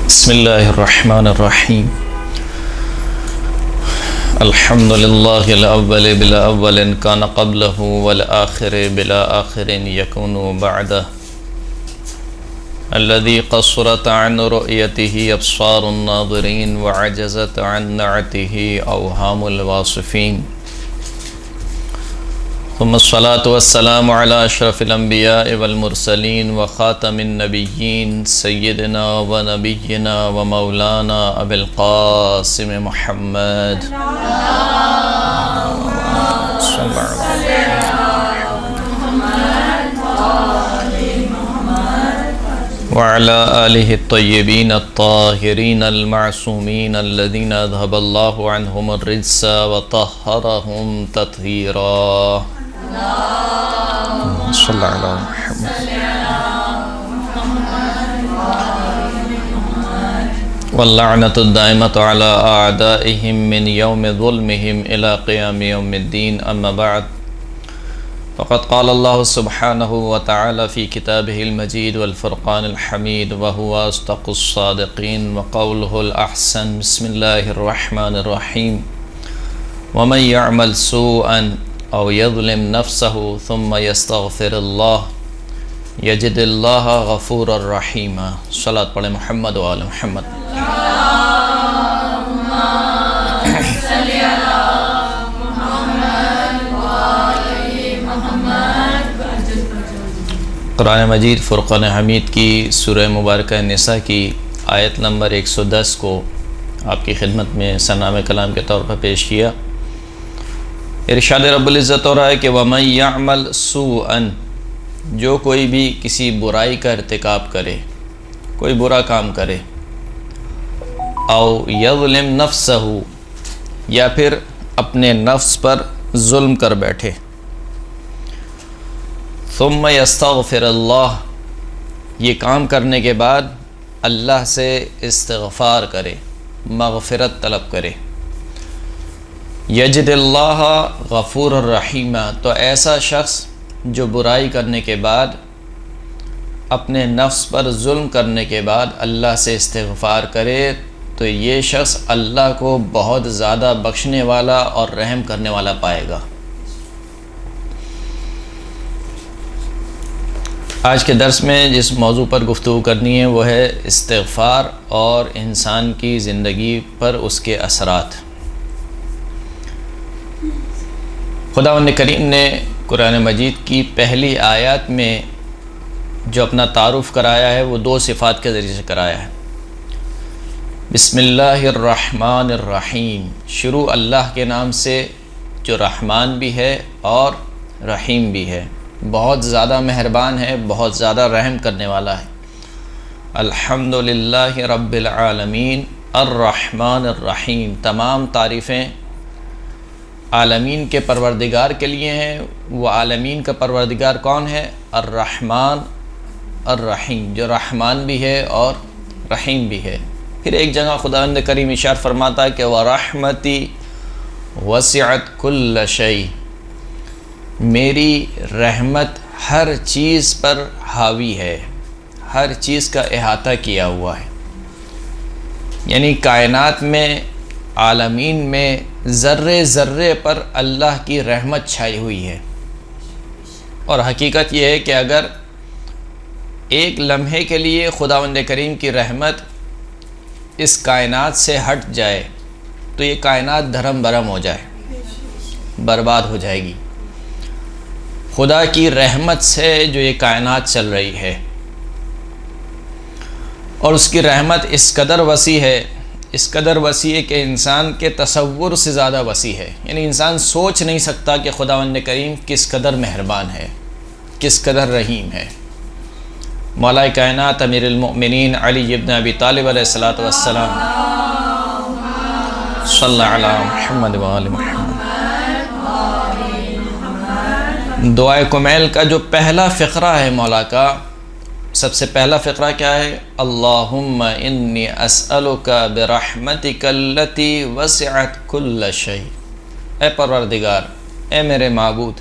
بسم الله الرحمن الرحيم. الحمد لله الأول بلا أول كان قبله والآخر بلا آخر يكون بعده، الذي قصرت عن رؤيته أبصار الناظرين وعجزت عن نعته أوهام الواصفين، ثم الصلاة والسلام على أشرف الأنبياء والمرسلين وخاتم النبيين سيدنا ونبينا ومولانا أبي القاسم محمد وعلى آله الطيبين الطاهرين المعصومين الذين أذهب الله عنهم الرجس وطهرهم تطهيرا. صلى الله على محمد. واللعنة الدائمة على أعدائهم من يوم ظلمهم إلى قيام يوم الدين. أما بعد، فقد قال الله سبحانه وتعالى في كتابه المجيد والفرقان الحميد وهو أصدق الصادقين وقوله الأحسن. بسم الله الرحمن الرحيم. ومن يعمل سوءا أو يظلم نفسه ثم يستغفر الله يجد الله غفورا رحيما. صلاة پڑھیں محمد و آل محمد. قرآن مجید فرقان حمید کی سورہ مبارکہ نساء کی آیت نمبر 110 کو آپ کی خدمت میں سنام کلام کے طور پر پیش کیا. ارشاد رب العزت ہو رہا ہے کہ وَمَن يَعْمَلْ سُوءًا، جو کوئی بھی کسی برائی کا ارتکاب کرے، کوئی برا کام کرے، او یظلم نفسہ، یا پھر اپنے نفس پر ظلم کر بیٹھے، ثم یستغفر اللہ، یہ کام کرنے کے بعد اللہ سے استغفار کرے، مغفرت طلب کرے، یجد اللہ غفور الرحیم، تو ایسا شخص جو برائی کرنے کے بعد، اپنے نفس پر ظلم کرنے کے بعد اللہ سے استغفار کرے، تو یہ شخص اللہ کو بہت زیادہ بخشنے والا اور رحم کرنے والا پائے گا. آج کے درس میں جس موضوع پر گفتگو کرنی ہے وہ ہے استغفار اور انسان کی زندگی پر اس کے اثرات. خداوند کریم نے قرآن مجید کی پہلی آیات میں جو اپنا تعارف کرایا ہے وہ 2 صفات کے ذریعے سے کرایا ہے. بسم اللہ الرحمن الرحیم، شروع اللہ کے نام سے جو رحمان بھی ہے اور رحیم بھی ہے، بہت زیادہ مہربان ہے، بہت زیادہ رحم کرنے والا ہے. الحمدللہ رب العالمین الرحمن الرحیم، تمام تعریفیں عالمین کے پروردگار کے لیے ہیں. وہ عالمین کا پروردگار کون ہے؟ الرحمن الرحیم، جو رحمان بھی ہے اور رحیم بھی ہے. پھر ایک جگہ خداوند کریم ارشاد فرماتا ہے کہ وَرَحْمَتِي وَسِعَتْ كُلَّ شَيْءٍ، میری رحمت ہر چیز پر حاوی ہے، ہر چیز کا احاطہ کیا ہوا ہے. یعنی کائنات میں، عالمین میں ذرے ذرے پر اللہ کی رحمت چھائی ہوئی ہے. اور حقیقت یہ ہے کہ اگر ایک لمحے کے لیے خداوند کریم کی رحمت اس کائنات سے ہٹ جائے تو یہ کائنات دھرم برم ہو جائے، برباد ہو جائے گی. خدا کی رحمت سے جو یہ کائنات چل رہی ہے، اور اس کی رحمت اس قدر وسیع ہے، اس قدر وسیع ہے کہ انسان کے تصور سے زیادہ وسیع ہے. یعنی انسان سوچ نہیں سکتا کہ خداوند کریم کس قدر مہربان ہے، کس قدر رحیم ہے. مولا کائنات امیر المؤمنین علی ابن ابی طالب علیہ السلام، صلی اللہ علی محمد و آل محمد. دعائے کمیل کا جو پہلا فقرہ ہے مولا کا، سب سے پہلا فقرہ کیا ہے؟ اللہم انی اسألک برحمتک التی وسعت کل شیء، اے پروردگار، اے میرے معبود،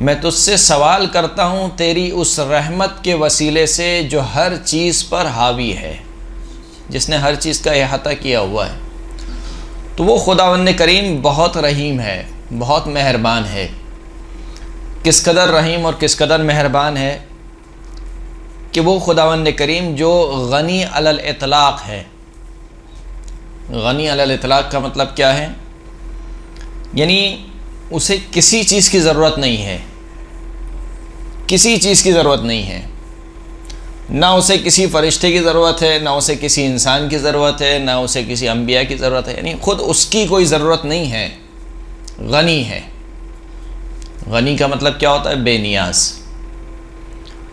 میں تجھ سے سوال کرتا ہوں تیری اس رحمت کے وسیلے سے جو ہر چیز پر حاوی ہے. جس نے ہر چیز کا احاطہ کیا ہوا ہے۔ تو وہ خداوند کریم بہت رحیم ہے، بہت مہربان ہے۔ کس قدر رحیم اور کس قدر مہربان ہے کہ وہ خداوند کریم جو غنی علی الاطلاق ہے۔ غنی علی الاطلاق کا مطلب کیا ہے؟ یعنی اسے کسی چیز کی ضرورت نہیں ہے، کسی چیز کی ضرورت نہیں ہے، نہ اسے کسی فرشتے کی ضرورت ہے، نہ اسے کسی انسان کی ضرورت ہے، نہ اسے کسی انبیاء کی ضرورت ہے، یعنی خود اس کی کوئی ضرورت نہیں ہے، غنی ہے۔ غنی کا مطلب کیا ہوتا ہے؟ بے نیاز۔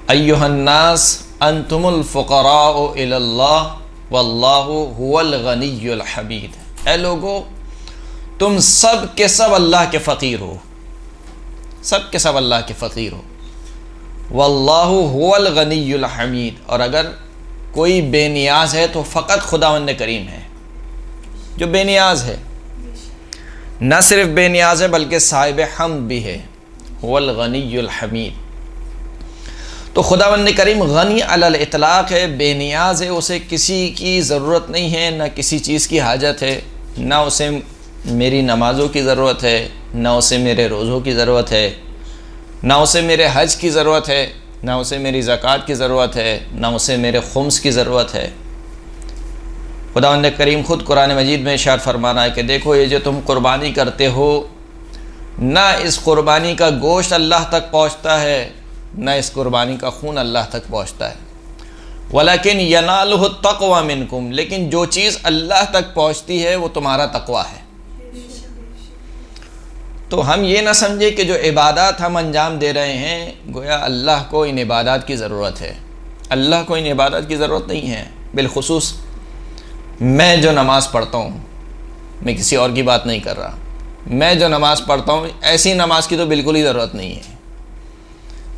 ایھا الناس انتم الفقراء الی اللہ واللہ هو الغنی الحمید۔ اے لوگو تم سب کے سب اللہ کے فقیر ہو، سب کے سب اللہ کے فقیر ہو۔ واللہ هو الغنی الحمید، اور اگر کوئی بے نیاز ہے تو فقط خداوند کریم ہے جو بے نیاز ہے، نہ صرف بے نیاز ہے بلکہ صاحب حمد بھی ہے، هو الغنی الحمید۔ تو خداوند کریم غنی علی الاطلاق ہے، بے نیاز ہے، اسے کسی کی ضرورت نہیں ہے، نہ کسی چیز کی حاجت ہے، نہ اسے میری نمازوں کی ضرورت ہے، نہ اسے میرے روزوں کی ضرورت ہے، نہ اسے میرے حج کی ضرورت ہے، نہ اسے میری زکوٰۃ کی ضرورت ہے، نہ اسے میرے خمس کی ضرورت ہے۔ خداوند کریم خود قرآن مجید میں ارشاد فرمانا ہے کہ دیکھو یہ جو تم قربانی کرتے ہو، نہ اس قربانی کا گوشت اللہ تک پہنچتا ہے، نہ اس قربانی کا خون اللہ تک پہنچتا ہے، ولیکن ینالہ التقوی منکم، لیکن جو چیز اللہ تک پہنچتی ہے وہ تمہارا تقوی ہے۔ تو ہم یہ نہ سمجھے کہ جو عبادات ہم انجام دے رہے ہیں گویا اللہ کو ان عبادات کی ضرورت ہے۔ اللہ کو ان عبادات کی ضرورت نہیں ہے۔ بالخصوص میں جو نماز پڑھتا ہوں، میں کسی اور کی بات نہیں کر رہا، میں جو نماز پڑھتا ہوں ایسی نماز کی تو بالکل ہی ضرورت نہیں ہے۔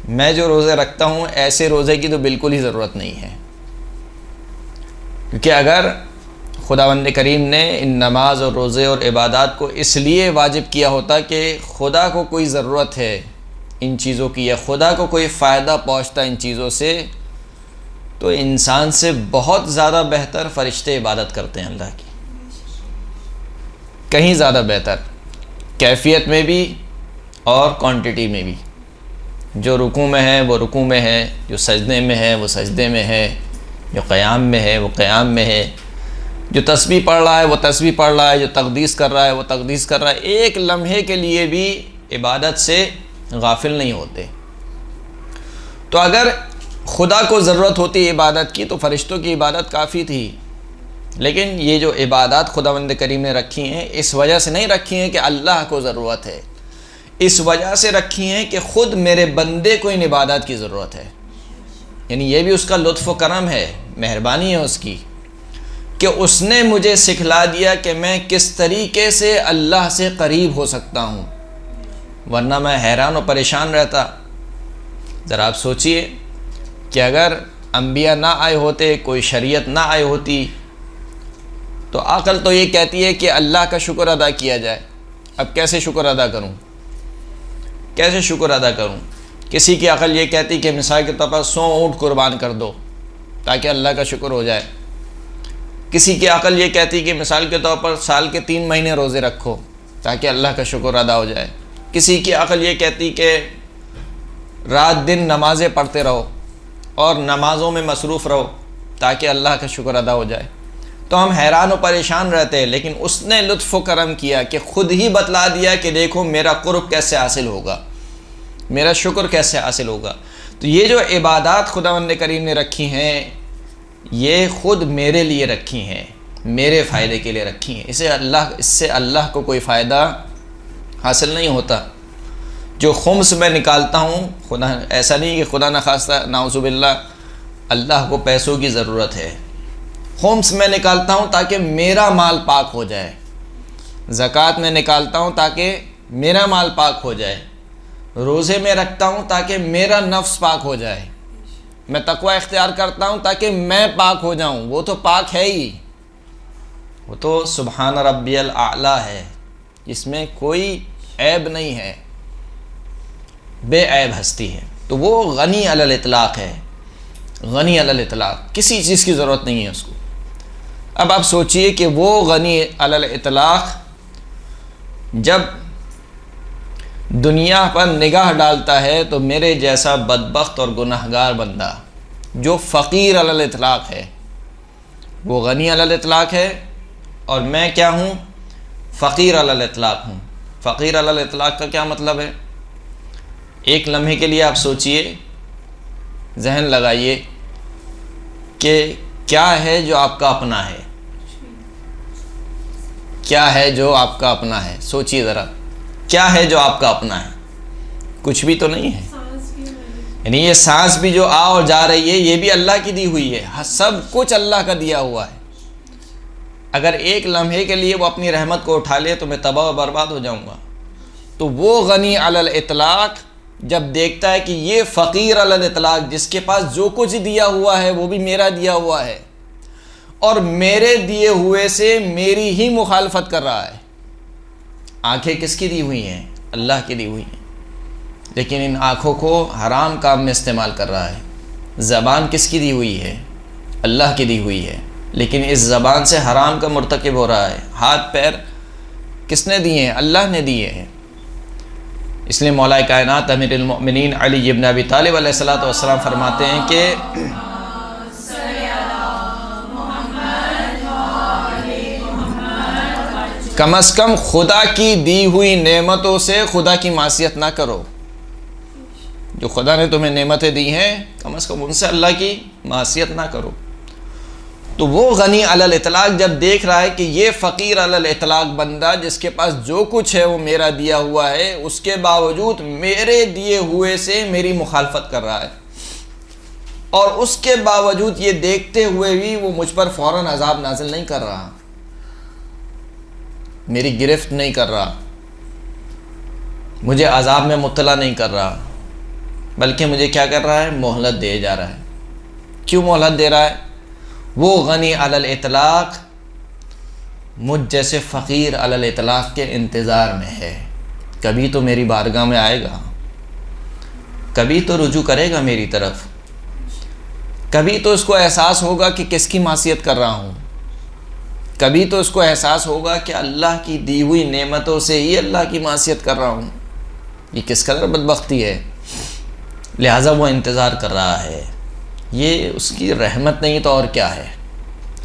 میں جو روزے رکھتا ہوں ایسے روزے کی تو بالکل ہی ضرورت نہیں ہے، کیونکہ اگر خداوند کریم نے ان نماز اور روزے اور عبادات کو اس لیے واجب کیا ہوتا کہ خدا کو کوئی ضرورت ہے ان چیزوں کی، یا خدا کو کوئی فائدہ پہنچتا ان چیزوں سے، تو انسان سے بہت زیادہ بہتر فرشتے عبادت کرتے ہیں اللہ کی، کہیں زیادہ بہتر، کیفیت میں بھی اور کوانٹٹی میں بھی۔ جو رکوع میں ہے وہ رکوع میں ہے، جو سجدے میں ہے وہ سجدے میں ہے، جو قیام میں ہے وہ قیام میں ہے، جو تسبیح پڑھ رہا ہے وہ تسبیح پڑھ رہا ہے، جو تقدیس کر رہا ہے وہ تقدیس کر رہا ہے، ایک لمحے کے لیے بھی عبادت سے غافل نہیں ہوتے۔ تو اگر خدا کو ضرورت ہوتی عبادت کی تو فرشتوں کی عبادت کافی تھی، لیکن یہ جو عبادات خداوند کریم نے رکھی ہیں اس وجہ سے نہیں رکھی ہیں کہ اللہ کو ضرورت ہے، اس وجہ سے رکھی ہیں کہ خود میرے بندے کو ان عبادات کی ضرورت ہے۔ یعنی یہ بھی اس کا لطف و کرم ہے، مہربانی ہے اس کی کہ اس نے مجھے سکھلا دیا کہ میں کس طریقے سے اللہ سے قریب ہو سکتا ہوں، ورنہ میں حیران و پریشان رہتا۔ ذرا آپ سوچئے کہ اگر انبیاء نہ آئے ہوتے، کوئی شریعت نہ آئی ہوتی، تو عقل تو یہ کہتی ہے کہ اللہ کا شکر ادا کیا جائے۔ اب کیسے شکر ادا کروں؟ کیسے شکر ادا کروں؟ کسی کی عقل یہ کہتی کہ مثال کے طور پر 100 اونٹ قربان کر دو تاکہ اللہ کا شکر ہو جائے۔ کسی کی عقل یہ کہتی کہ مثال کے طور پر سال کے 3 مہینے روزے رکھو تاکہ اللہ کا شکر ادا ہو جائے۔ کسی کی عقل یہ کہتی کہ رات دن نمازیں پڑھتے رہو اور نمازوں میں مصروف رہو تاکہ اللہ کا شکر ادا ہو جائے۔ تو ہم حیران و پریشان رہتے ہیں، لیکن اس نے لطف و کرم کیا کہ خود ہی بتلا دیا کہ دیکھو میرا قرب کیسے حاصل ہوگا، میرا شکر کیسے حاصل ہوگا۔ تو یہ جو عبادات خداوند کریم نے رکھی ہیں یہ خود میرے لیے رکھی ہیں، میرے فائدے کے لیے رکھی ہیں، اس سے اللہ کو کوئی فائدہ حاصل نہیں ہوتا۔ جو خمس میں نکالتا ہوں، خدا ایسا نہیں کہ خدا نخواستہ نعوذ باللہ اللہ کو پیسوں کی ضرورت ہے، خمس میں نکالتا ہوں تاکہ میرا مال پاک ہو جائے، زکوٰۃ میں نکالتا ہوں تاکہ میرا مال پاک ہو جائے، روزے میں رکھتا ہوں تاکہ میرا نفس پاک ہو جائے، میں تقوی اختیار کرتا ہوں تاکہ میں پاک ہو جاؤں۔ وہ تو پاک ہے ہی، وہ تو سبحان ربی الاعلیٰ ہے، جس میں کوئی عیب نہیں ہے، بے عیب ہستی ہے۔ تو وہ غنی علی الاطلاق ہے، غنی علی الاطلاق، کسی چیز کی ضرورت نہیں ہے اس کو۔ اب آپ سوچئے کہ وہ غنی علی الاطلاق جب دنیا پر نگاہ ڈالتا ہے تو میرے جیسا بدبخت اور گناہگار بندہ جو فقیر علی الاطلاق ہے، وہ غنی علی الاطلاق ہے اور میں کیا ہوں؟ فقیر علی الاطلاق ہوں۔ فقیر علی الاطلاق کا کیا مطلب ہے؟ ایک لمحے کے لیے آپ سوچئے، ذہن لگائیے کہ کیا ہے جو آپ کا اپنا ہے؟ کیا ہے جو آپ کا اپنا ہے؟ سوچئے ذرا، کیا ہے جو آپ کا اپنا ہے؟ کچھ بھی تو نہیں ہے۔ یعنی یہ سانس بھی جو آ اور جا رہی ہے یہ بھی اللہ کی دی ہوئی ہے، سب کچھ اللہ کا دیا ہوا ہے۔ اگر ایک لمحے کے لیے وہ اپنی رحمت کو اٹھا لے تو میں تباہ و برباد ہو جاؤں گا۔ تو وہ غنی علی الاطلاق جب دیکھتا ہے کہ یہ فقیر علی الاطلاق جس کے پاس جو کچھ دیا ہوا ہے وہ بھی میرا دیا ہوا ہے اور میرے دیے ہوئے سے میری ہی مخالفت کر رہا ہے۔ آنکھیں کس کی دی ہوئی ہیں؟ اللہ کی دی ہوئی ہیں، لیکن ان آنکھوں کو حرام کام میں استعمال کر رہا ہے۔ زبان کس کی دی ہوئی ہے؟ اللہ کی دی ہوئی ہے، لیکن اس زبان سے حرام کا مرتکب ہو رہا ہے۔ ہاتھ پیر کس نے دیے ہیں؟ اللہ نے دیے ہیں۔ اس لیے مولا کائنات امیر المؤمنین علی ابن ابی طالب علیہ السلام فرماتے ہیں کہ کم از کم خدا کی دی ہوئی نعمتوں سے خدا کی معصیت نہ کرو۔ جو خدا نے تمہیں نعمتیں دی ہیں کم از کم ان سے اللہ کی معصیت نہ کرو۔ تو وہ غنی علی الاطلاق جب دیکھ رہا ہے کہ یہ فقیر علی الاطلاق بندہ جس کے پاس جو کچھ ہے وہ میرا دیا ہوا ہے، اس کے باوجود میرے دیے ہوئے سے میری مخالفت کر رہا ہے، اور اس کے باوجود یہ دیکھتے ہوئے بھی وہ مجھ پر فوراً عذاب نازل نہیں کر رہا، میری گرفت نہیں کر رہا، مجھے عذاب میں مبتلا نہیں کر رہا، بلکہ مجھے کیا کر رہا ہے؟ مہلت دے جا رہا ہے۔ کیوں مہلت دے رہا ہے؟ وہ غنی علی الاطلاق مجھ جیسے فقیر علی الاطلاق کے انتظار میں ہے، کبھی تو میری بارگاہ میں آئے گا، کبھی تو رجوع کرے گا میری طرف، کبھی تو اس کو احساس ہوگا کہ کس کی معصیت کر رہا ہوں، کبھی تو اس کو احساس ہوگا کہ اللہ کی دی ہوئی نعمتوں سے ہی اللہ کی معصیت کر رہا ہوں، یہ کس قدر بدبختی ہے۔ لہٰذا وہ انتظار کر رہا ہے۔ یہ اس کی رحمت نہیں تو اور کیا ہے،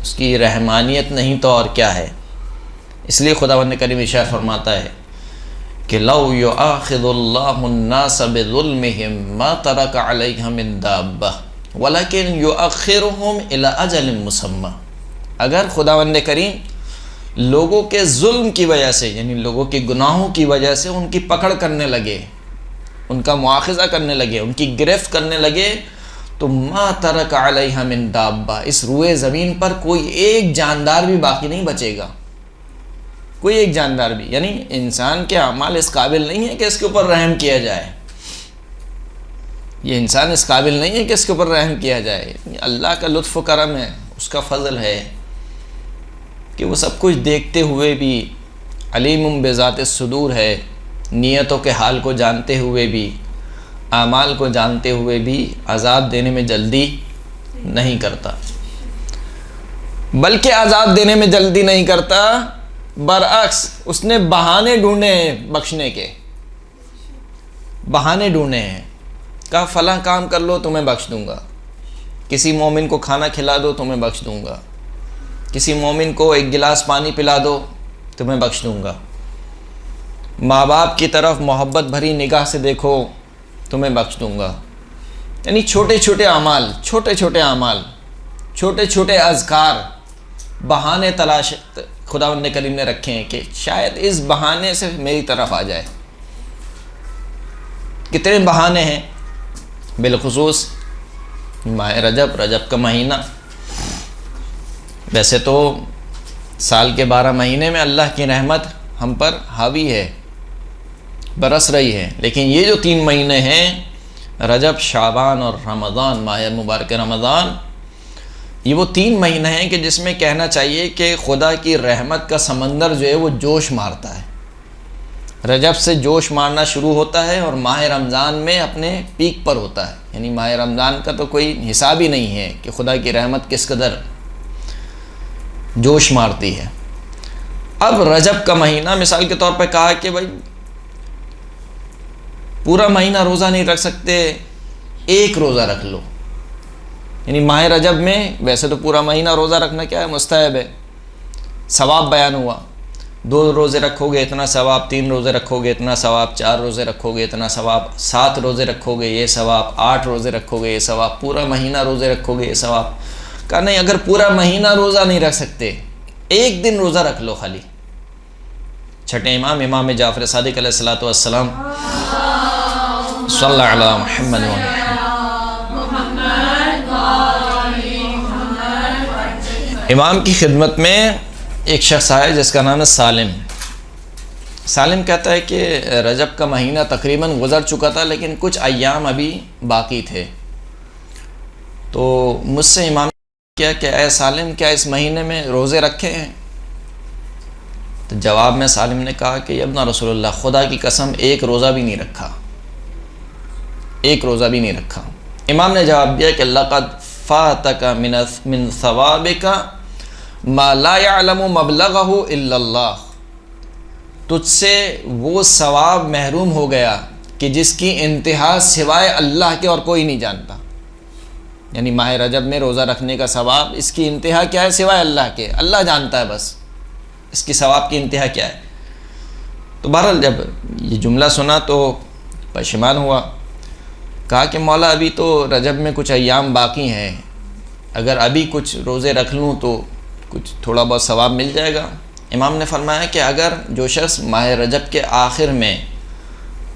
اس کی رحمانیت نہیں تو اور کیا ہے۔ اس لیے خداوند کریم ارشاد فرماتا ہے کہ لو یؤاخذ اللہ الناس بظلمهم ما ترک علیہم من دابہ ولکن یؤخرهم الی اجل مسمى۔ اگر خداوند کریم لوگوں کے ظلم کی وجہ سے، یعنی لوگوں کے گناہوں کی وجہ سے ان کی پکڑ کرنے لگے، ان کا مواخذہ کرنے لگے، ان کی گرفت کرنے لگے، تو ما ترک علیہ من دابہ، اس روئے زمین پر کوئی ایک جاندار بھی باقی نہیں بچے گا، کوئی ایک جاندار بھی۔ یعنی انسان کے اعمال اس قابل نہیں ہے کہ اس کے اوپر رحم کیا جائے، یہ انسان اس قابل نہیں ہے کہ اس کے اوپر رحم کیا جائے۔ اللہ کا لطف و کرم ہے، اس کا فضل ہے کہ وہ سب کچھ دیکھتے ہوئے بھی علیم بذات الصدور ہے، نیتوں کے حال کو جانتے ہوئے بھی، اعمال کو جانتے ہوئے بھی عذاب دینے میں جلدی نہیں کرتا، بلکہ عذاب دینے میں جلدی نہیں کرتا، برعکس اس نے بہانے ڈھونڈے ہیں بخشنے کے، بہانے ڈھونڈے ہیں، کہا فلاں کام کر لو تمہیں بخش دوں گا، کسی مومن کو کھانا کھلا دو تمہیں بخش دوں گا، کسی مومن کو ایک گلاس پانی پلا دو تمہیں بخش دوں گا، ماں باپ کی طرف محبت بھری نگاہ سے دیکھو تمہیں بخش دوں گا۔ یعنی چھوٹے چھوٹے اعمال، چھوٹے چھوٹے اعمال، چھوٹے چھوٹے اذکار، بہانے تلاش خداوند کریم نے رکھے ہیں کہ شاید اس بہانے سے میری طرف آ جائے۔ کتنے بہانے ہیں، بالخصوص ماہ رجب کا مہینہ۔ ویسے تو سال کے 12 مہینے میں اللہ کی رحمت ہم پر حاوی ہے، برس رہی ہے، لیکن یہ جو 3 مہینے ہیں، رجب، شعبان اور رمضان، ماہ مبارک رمضان، یہ وہ 3 مہینے ہیں کہ جس میں کہنا چاہیے کہ خدا کی رحمت کا سمندر جو ہے وہ جوش مارتا ہے۔ رجب سے جوش مارنا شروع ہوتا ہے اور ماہ رمضان میں اپنے پیک پر ہوتا ہے۔ یعنی ماہ رمضان کا تو کوئی حساب ہی نہیں ہے کہ خدا کی رحمت کس قدر جوش مارتی ہے۔ اب رجب کا مہینہ مثال کے طور پہ کہا کہ بھائی پورا مہینہ روزہ نہیں رکھ سکتے، ایک روزہ رکھ لو، یعنی ماہ رجب میں ویسے تو پورا مہینہ روزہ رکھنا کیا ہے، مستحب ہے، ثواب بیان ہوا، 2 روزے رکھو گے اتنا ثواب، 3 روزے رکھو گے اتنا ثواب، 4 روزے رکھو گے اتنا ثواب، 7 روزے رکھو گے یہ ثواب، 8 روزے رکھو گے یہ ثواب، پورا مہینہ روزے رکھو گے یہ ثواب۔ کہا نہیں، اگر پورا مہینہ روزہ نہیں رکھ سکتے، ایک دن روزہ رکھ لو خالی۔ چھٹے امام امام جعفر صادق علیہ الصلوۃ والسلام صلی اللہ علیہ محمد امام کی خدمت میں ایک شخص آیا جس کا نام ہے سالم۔ سالم کہتا ہے کہ رجب کا مہینہ تقریباً گزر چکا تھا لیکن کچھ ایام ابھی باقی تھے، تو مجھ سے امام نے کیا کہ اے سالم، کیا اس مہینے میں روزے رکھے ہیں؟ تو جواب میں سالم نے کہا کہ ابن رسول اللہ، خدا کی قسم ایک روزہ بھی نہیں رکھا، ایک روزہ بھی نہیں رکھا۔ امام نے جواب دیا کہ لقد فاتک من ثوابک ما لا يعلم مبلغہ الا اللہ، تجھ سے وہ ثواب محروم ہو گیا کہ جس کی انتہا سوائے اللہ کے اور کوئی نہیں جانتا۔ یعنی ماہ رجب میں روزہ رکھنے کا ثواب، اس کی انتہا کیا ہے سوائے اللہ کے، اللہ جانتا ہے بس اس کی ثواب کی انتہا کیا ہے۔ تو بہرحال جب یہ جملہ سنا تو پشیمان ہوا، کہا کہ مولا ابھی تو رجب میں کچھ ایام باقی ہیں، اگر ابھی کچھ روزے رکھ لوں تو کچھ تھوڑا بہت ثواب مل جائے گا۔ امام نے فرمایا کہ اگر جو شخص ماہ رجب کے آخر میں،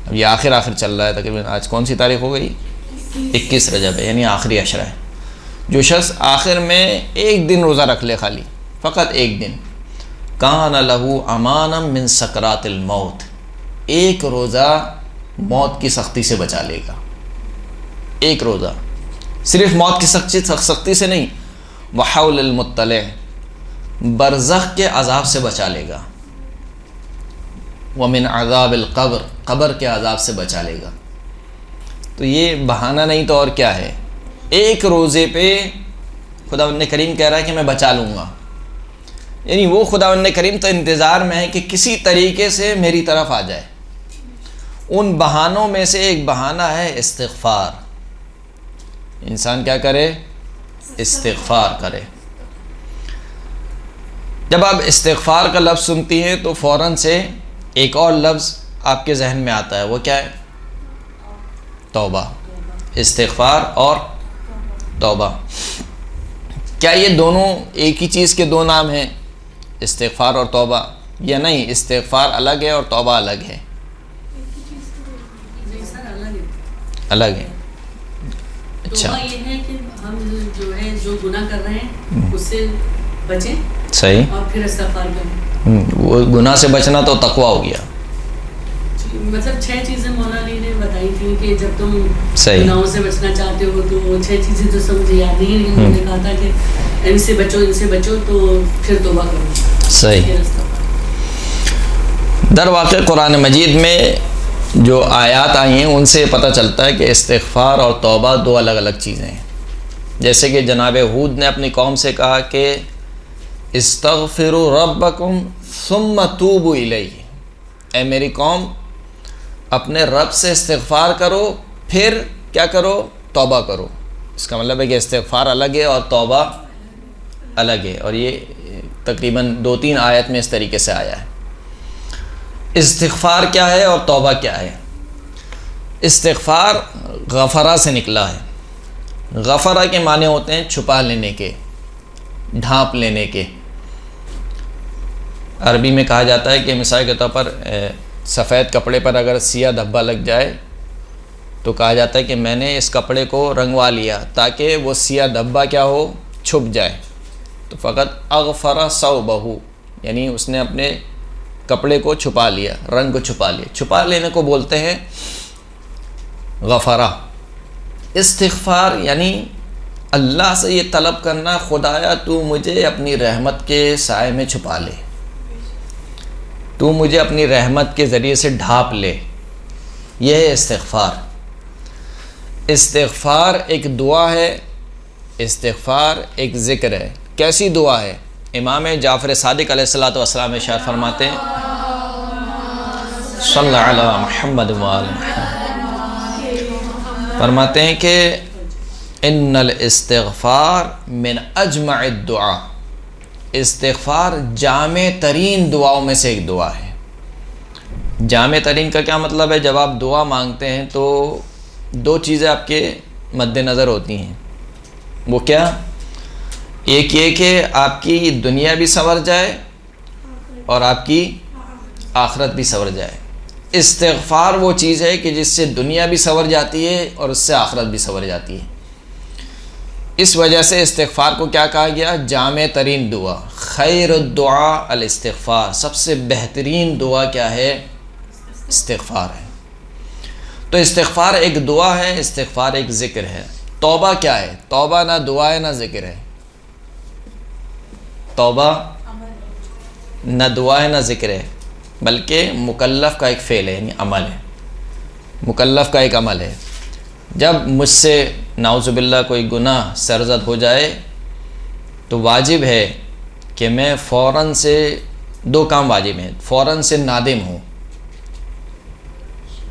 اب یہ آخر چل رہا ہے تقریباً، آج کون سی تاریخ ہو گئی؟ 21 رجب ہے، یعنی آخری عشرہ ہے، جو شخص آخر میں ایک دن روزہ رکھ لے خالی، فقط ایک دن، کان لہ امانا من سکرات الموت، ایک روزہ موت کی سختی سے بچا لے گا۔ ایک روزہ صرف موت کی سختی سے نہیں، وحول المطلع، برزخ کے عذاب سے بچا لے گا، ومن عذاب القبر، قبر کے عذاب سے بچا لے گا۔ تو یہ بہانہ نہیں تو اور کیا ہے، ایک روزے پہ خداوند کریم کہہ رہا ہے کہ میں بچا لوں گا، یعنی وہ خداوند کریم تو انتظار میں ہے کہ کسی طریقے سے میری طرف آ جائے۔ ان بہانوں میں سے ایک بہانہ ہے استغفار، انسان کیا کرے؟ استغفار کرے۔ جب آپ استغفار کا لفظ سنتی ہیں تو فوراً سے ایک اور لفظ آپ کے ذہن میں آتا ہے، وہ کیا ہے؟ توبہ۔ استغفار اور توبہ، کیا یہ دونوں ایک ہی چیز کے دو نام ہیں، استغفار اور توبہ، یا نہیں استغفار الگ ہے اور توبہ الگ ہے؟ الگ ہے۔ اچھا، توبہ یہ ہے کہ ہم جو گناہ کر رہے ہیں اس سے بچیں، صحیح، اور پھر استغفار کریں۔ وہ گناہ سے بچنا تو تقویٰ ہو گیا۔ مطلب 6 چیزیں مولا علی نے بتائی تھی کہ جب تم صحیح گناہوں سے بچنا چاہتے ہو تو وہ 6 چیزیں تو سمجھ یاد نہیں، لیکن انہوں نے کہا تھا کہ ان سے بچو تو پھر توبہ کرو۔ صحیح۔ در واقع قرآن مجید میں جو آیات آئی ہیں ان سے پتہ چلتا ہے کہ استغفار اور توبہ دو الگ الگ چیزیں ہیں۔ جیسے کہ جناب ہود نے اپنی قوم سے کہا کہ استغفروا ربکم ثم توبوا الیہ، اے میری قوم اپنے رب سے استغفار کرو پھر کیا کرو؟ توبہ کرو۔ اس کا مطلب ہے کہ استغفار الگ ہے اور توبہ الگ ہے، اور یہ تقریباً 2-3 آیت میں اس طریقے سے آیا ہے۔ استغفار کیا ہے اور توبہ کیا ہے؟ استغفار غفرہ سے نکلا ہے۔ غفرہ کے معنی ہوتے ہیں چھپا لینے کے، ڈھانپ لینے کے۔ عربی میں کہا جاتا ہے کہ مثال کے طور پر سفید کپڑے پر اگر سیاہ دھبا لگ جائے تو کہا جاتا ہے کہ میں نے اس کپڑے کو رنگوا لیا تاکہ وہ سیاہ دھبا کیا ہو؟ چھپ جائے۔ تو فقط اغفر ثوبہ، یعنی اس نے اپنے کپڑے کو چھپا لیا، رنگ کو چھپا لیا، چھپا لینے کو بولتے ہیں غفرہ۔ استغفار یعنی اللہ سے یہ طلب کرنا، خدایا تو مجھے اپنی رحمت کے سائے میں چھپا لے، تو مجھے اپنی رحمت کے ذریعے سے ڈھانپ لے، یہ ہے استغفار۔ استغفار ایک دعا ہے، استغفار ایک ذکر ہے۔ کیسی دعا ہے؟ امام جعفر صادق علیہ الصلوۃ والسلام ارشاد فرماتے ہیں صلی اللہ علی محمد وآل محمد، فرماتے ہیں کہ ان الاستغفار من اجمع الدعاء، استغفار جامع ترین دعاؤں میں سے ایک دعا ہے۔ جامع ترین کا کیا مطلب ہے؟ جب آپ دعا مانگتے ہیں تو دو چیزیں آپ کے مد نظر ہوتی ہیں، وہ کیا؟ ایک یہ کہ آپ کی دنیا بھی سنور جائے اور آپ کی آخرت بھی سنور جائے۔ استغفار وہ چیز ہے کہ جس سے دنیا بھی سنور جاتی ہے اور اس سے آخرت بھی سنور جاتی ہے۔ اس وجہ سے استغفار کو کیا کہا گیا؟ جامع ترین دعا۔ خیر الدعاء الاستغفار، سب سے بہترین دعا کیا ہے؟ استغفار ہے۔ تو استغفار ایک دعا ہے، استغفار ایک ذکر ہے۔ توبہ کیا ہے؟ توبہ نہ دعا ہے نہ ذکر ہے۔ توبہ نہ دعا ہے نہ ذکر ہے، بلکہ مکلف کا ایک فعل ہے، یعنی عمل ہے، مکلف کا ایک عمل ہے۔ جب مجھ سے نعوذ باللہ کوئی گناہ سرزد ہو جائے تو واجب ہے کہ میں فوراً سے دو کام واجب ہیں، فوراً سے نادم ہوں،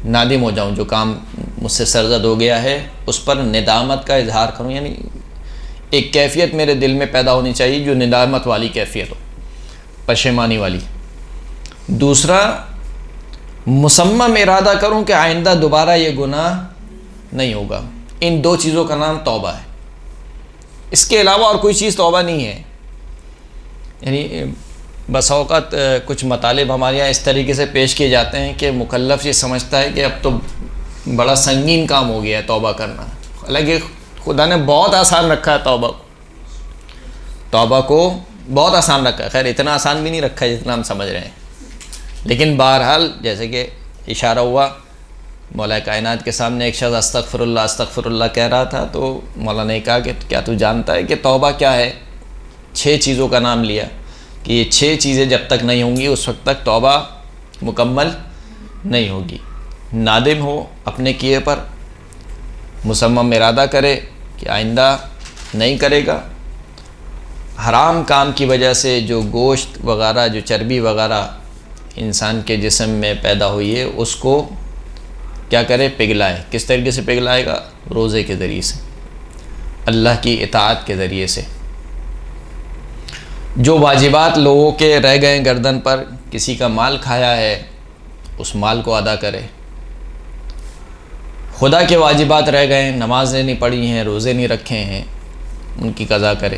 نادم ہو جاؤں، جو کام مجھ سے سرزد ہو گیا ہے اس پر ندامت کا اظہار کروں، یعنی ایک کیفیت میرے دل میں پیدا ہونی چاہیے جو ندامت والی کیفیت ہو، پشیمانی والی۔ دوسرا، مصمم ارادہ کروں کہ آئندہ دوبارہ یہ گناہ نہیں ہوگا۔ ان دو چیزوں کا نام توبہ ہے، اس کے علاوہ اور کوئی چیز توبہ نہیں ہے۔ یعنی بس اوقات کچھ مطالب ہمارے یہاں اس طریقے سے پیش کیے جاتے ہیں کہ مکلف یہ سمجھتا ہے کہ اب تو بڑا سنگین کام ہو گیا ہے توبہ کرنا، حالانکہ خدا نے بہت آسان رکھا ہے توبہ کو بہت آسان رکھا ہے۔ خیر اتنا آسان بھی نہیں رکھا ہے جتنا ہم سمجھ رہے ہیں، لیکن بہرحال جیسے کہ اشارہ ہوا، مولا کائنات کے سامنے ایک شخص استغفر اللہ کہہ رہا تھا تو مولا نے کہا کہ کیا تو جانتا ہے کہ توبہ کیا ہے؟ 6 چیزوں کا نام لیا کہ یہ 6 چیزیں جب تک نہیں ہوں گی اس وقت تک توبہ مکمل نہیں ہوگی۔ نادم ہو اپنے کیے پر، مصمم ارادہ کرے کہ آئندہ نہیں کرے گا، حرام کام کی وجہ سے جو گوشت وغیرہ، جو چربی وغیرہ انسان کے جسم میں پیدا ہوئی ہے اس کو کیا کرے؟ پگھلائے۔ کس طریقے سے پگھلائے گا؟ روزے کے ذریعے سے، اللہ کی اطاعت کے ذریعے سے۔ جو واجبات لوگوں کے رہ گئے گردن پر، کسی کا مال کھایا ہے اس مال کو ادا کرے، خدا کے واجبات رہ گئے، نمازیں نہیں پڑھی ہیں، روزے نہیں رکھے ہیں، ان کی قضا کرے۔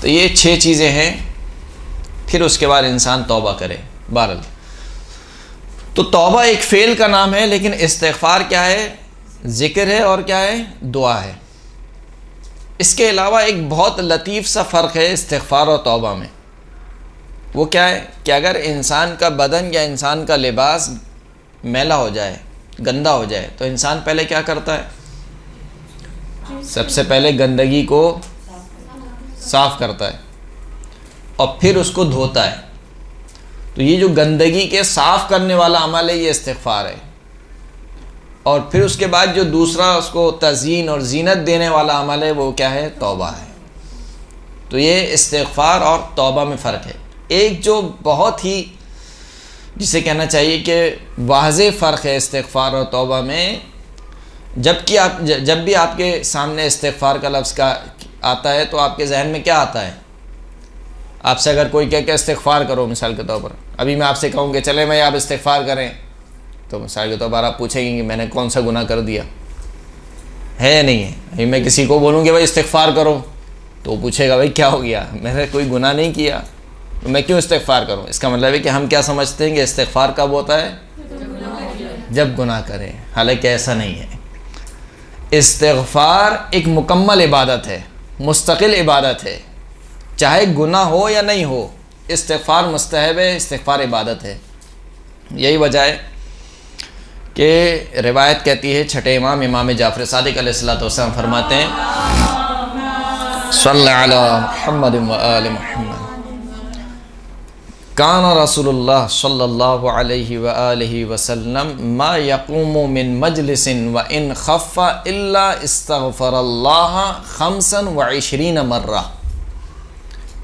تو یہ 6 چیزیں ہیں، پھر اس کے بعد انسان توبہ کرے۔ بہرحال تو توبہ ایک فعل کا نام ہے، لیکن استغفار کیا ہے؟ ذکر ہے اور کیا ہے؟ دعا ہے۔ اس کے علاوہ ایک بہت لطیف سا فرق ہے استغفار اور توبہ میں، وہ کیا ہے کہ اگر انسان کا بدن یا انسان کا لباس میلا ہو جائے، گندا ہو جائے، تو انسان پہلے کیا کرتا ہے؟ سب سے پہلے گندگی کو صاف کرتا ہے اور پھر اس کو دھوتا ہے۔ تو یہ جو گندگی کے صاف کرنے والا عمل ہے یہ استغفار ہے، اور پھر اس کے بعد جو دوسرا اس کو تزیین اور زینت دینے والا عمل ہے وہ کیا ہے؟ توبہ ہے۔ تو یہ استغفار اور توبہ میں فرق ہے۔ ایک جو بہت ہی جسے کہنا چاہیے کہ واضح فرق ہے استغفار اور توبہ میں، جب بھی آپ کے سامنے استغفار کا لفظ آتا ہے تو آپ کے ذہن میں کیا آتا ہے؟ آپ سے اگر کوئی کہہ کہ استغفار کرو، مثال کے طور پر ابھی میں آپ سے کہوں کہ چلیں بھائی آپ استغفار کریں، تو مثال کے طور پر آپ پوچھیں گے کہ میں نے کون سا گناہ کر دیا ہے؟ نہیں ہے۔ ابھی میں کسی کو بولوں کہ بھائی استغفار کرو تو وہ پوچھے گا بھائی کیا ہو گیا، میں نے کوئی گناہ نہیں کیا تو میں کیوں استغفار کروں؟ اس کا مطلب ہے کہ ہم کیا سمجھتے ہیں کہ استغفار کب ہوتا ہے؟ جب گناہ کریں، حالانکہ ایسا نہیں ہے۔ استغفار ایک مکمل عبادت ہے، مستقل عبادت ہے، چاہے گناہ ہو یا نہیں ہو، استغفار مستحب ہے، استغفار عبادت ہے۔ یہی وجہ ہے کہ روایت کہتی ہے چھٹے امام جعفر صادق علیہ السلام فرماتے ہیں صلی علی محمد و آل محمد، کان رسول اللہ صلی اللہ علیہ وآلہ وسلم ما یقوم من مجلس وان خف الا استغفر اللہ 25 مرہ۔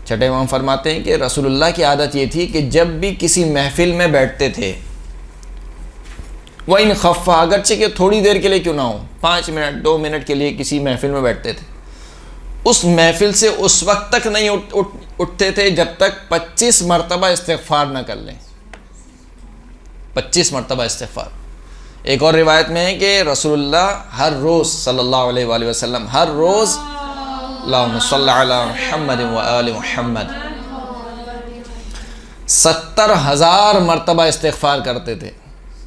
چھٹے امام فرماتے ہیں کہ رسول اللہ کی عادت یہ تھی کہ جب بھی کسی محفل میں بیٹھتے تھے، وَإِنْ خَفَّ، اگرچہ کہ تھوڑی دیر کے لیے کیوں نہ ہو، 5 منٹ 2 منٹ کے لیے کسی محفل میں بیٹھتے تھے، اس محفل سے اس وقت تک نہیں اٹھتے تھے جب تک 25 مرتبہ استغفار نہ کر لیں۔ 25 مرتبہ استغفار۔ ایک اور روایت میں ہے کہ رسول اللہ ہر روز صلی اللہ علیہ وآلہ وسلم ہر روز اللہم صلی علی محمد و آل محمد 70,000 مرتبہ استغفار کرتے تھے،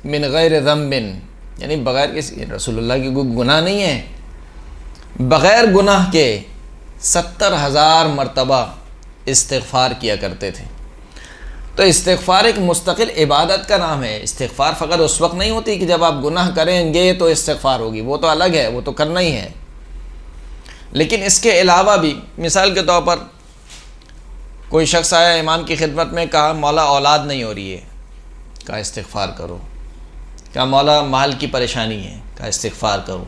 من غیر ذنب، یعنی بغیر کسی، رسول اللہ کی کوئی گناہ نہیں ہے، بغیر گناہ کے 70,000 مرتبہ استغفار کیا کرتے تھے۔ تو استغفار ایک مستقل عبادت کا نام ہے۔ استغفار فقط اس وقت نہیں ہوتی کہ جب آپ گناہ کریں گے تو استغفار ہوگی، وہ تو الگ ہے، وہ تو کرنا ہی ہے، لیکن اس کے علاوہ بھی، مثال کے طور پر کوئی شخص آیا امام کی خدمت میں، کہا مولا اولاد نہیں ہو رہی ہے، کہا استغفار کرو، کہا مولا مال کی پریشانی ہے، کہا استغفار کرو،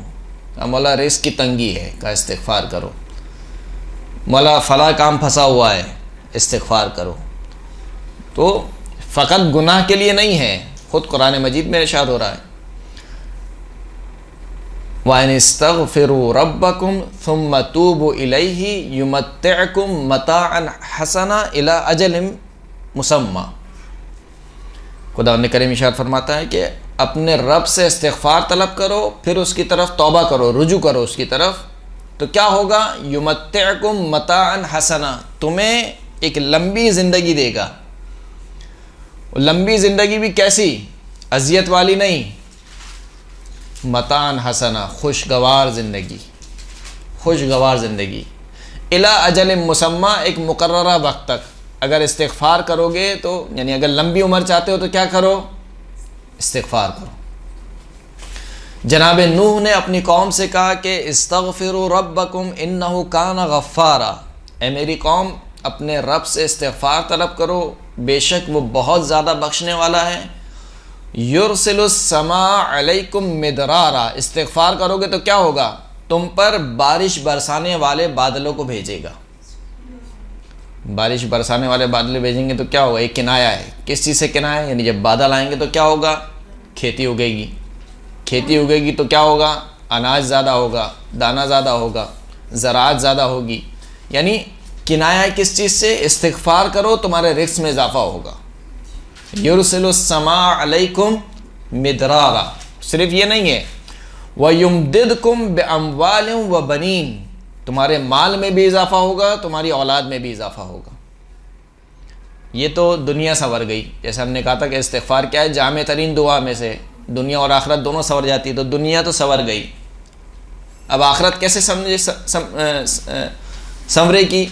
کہا مولا رزق کی تنگی ہے، کہا استغفار کرو، مولا فلاں کام پھنسا ہوا ہے، استغفار کرو۔ تو فقط گناہ کے لیے نہیں ہے، خود قرآن مجید میں ارشاد ہو رہا ہے وَإِنِ اسْتَغْفِرُوا رَبَّكُمْ ثُمَّ تُوبُوا إِلَيْهِ يُمَتِّعْكُمْ مَتَاعًا حَسَنًا إِلَىٰ أَجَلٍ مُّسَمًّى۔ خدا نے کریم ارشاد فرماتا ہے کہ اپنے رب سے استغفار طلب کرو، پھر اس کی طرف توبہ کرو، رجوع کرو اس کی طرف، تو کیا ہوگا؟ يُمَتِّعْكُمْ مَتَاعًا حَسَنًا، تمہیں ایک لمبی زندگی دے گا۔ لمبی زندگی بھی کیسی؟ اذیت والی نہیں، متاعً حسنا، خوشگوار زندگی، خوشگوار زندگی، الی اجل مسمى، ایک مقررہ وقت تک۔ اگر استغفار کرو گے تو، یعنی اگر لمبی عمر چاہتے ہو تو کیا کرو؟ استغفار کرو۔ جناب نوح نے اپنی قوم سے کہا کہ استغفروا ربکم انہ کان غفارا، اے میری قوم اپنے رب سے استغفار طلب کرو، بے شک وہ بہت زیادہ بخشنے والا ہے۔ یرسل السماء علیکم مدرارا، استغفار کرو گے تو کیا ہوگا؟ تم پر بارش برسانے والے بادلوں کو بھیجے گا۔ بارش برسانے والے بادل بھیجیں گے تو کیا ہوگا؟ ایک کنایا ہے، کس چیز سے کنایا ہے؟ یعنی جب بادل آئیں گے تو کیا ہوگا؟ کھیتی اگے گی، کھیتی اگے گی تو کیا ہوگا؟ اناج زیادہ ہوگا، دانہ زیادہ ہوگا، زراعت زیادہ ہوگی۔ یعنی کنایا ہے کس چیز سے؟ استغفار کرو تمہارے رزق میں اضافہ ہوگا۔ یرسل السماء علیکم مدرارا، صرف یہ نہیں ہے، وَيُمْدِدْكُمْ بِأَمْوَالٍ وَبَنِينَ، تمہارے مال میں بھی اضافہ ہوگا، تمہاری اولاد میں بھی اضافہ ہوگا۔ یہ تو دنیا سنور گئی، جیسے ہم نے کہا تھا کہ استغفار کیا ہے؟ جامع ترین دعا میں سے، دنیا اور آخرت دونوں سنور جاتی ہے، تو دنیا تو سنور گئی، اب آخرت کیسے سنورے کی؟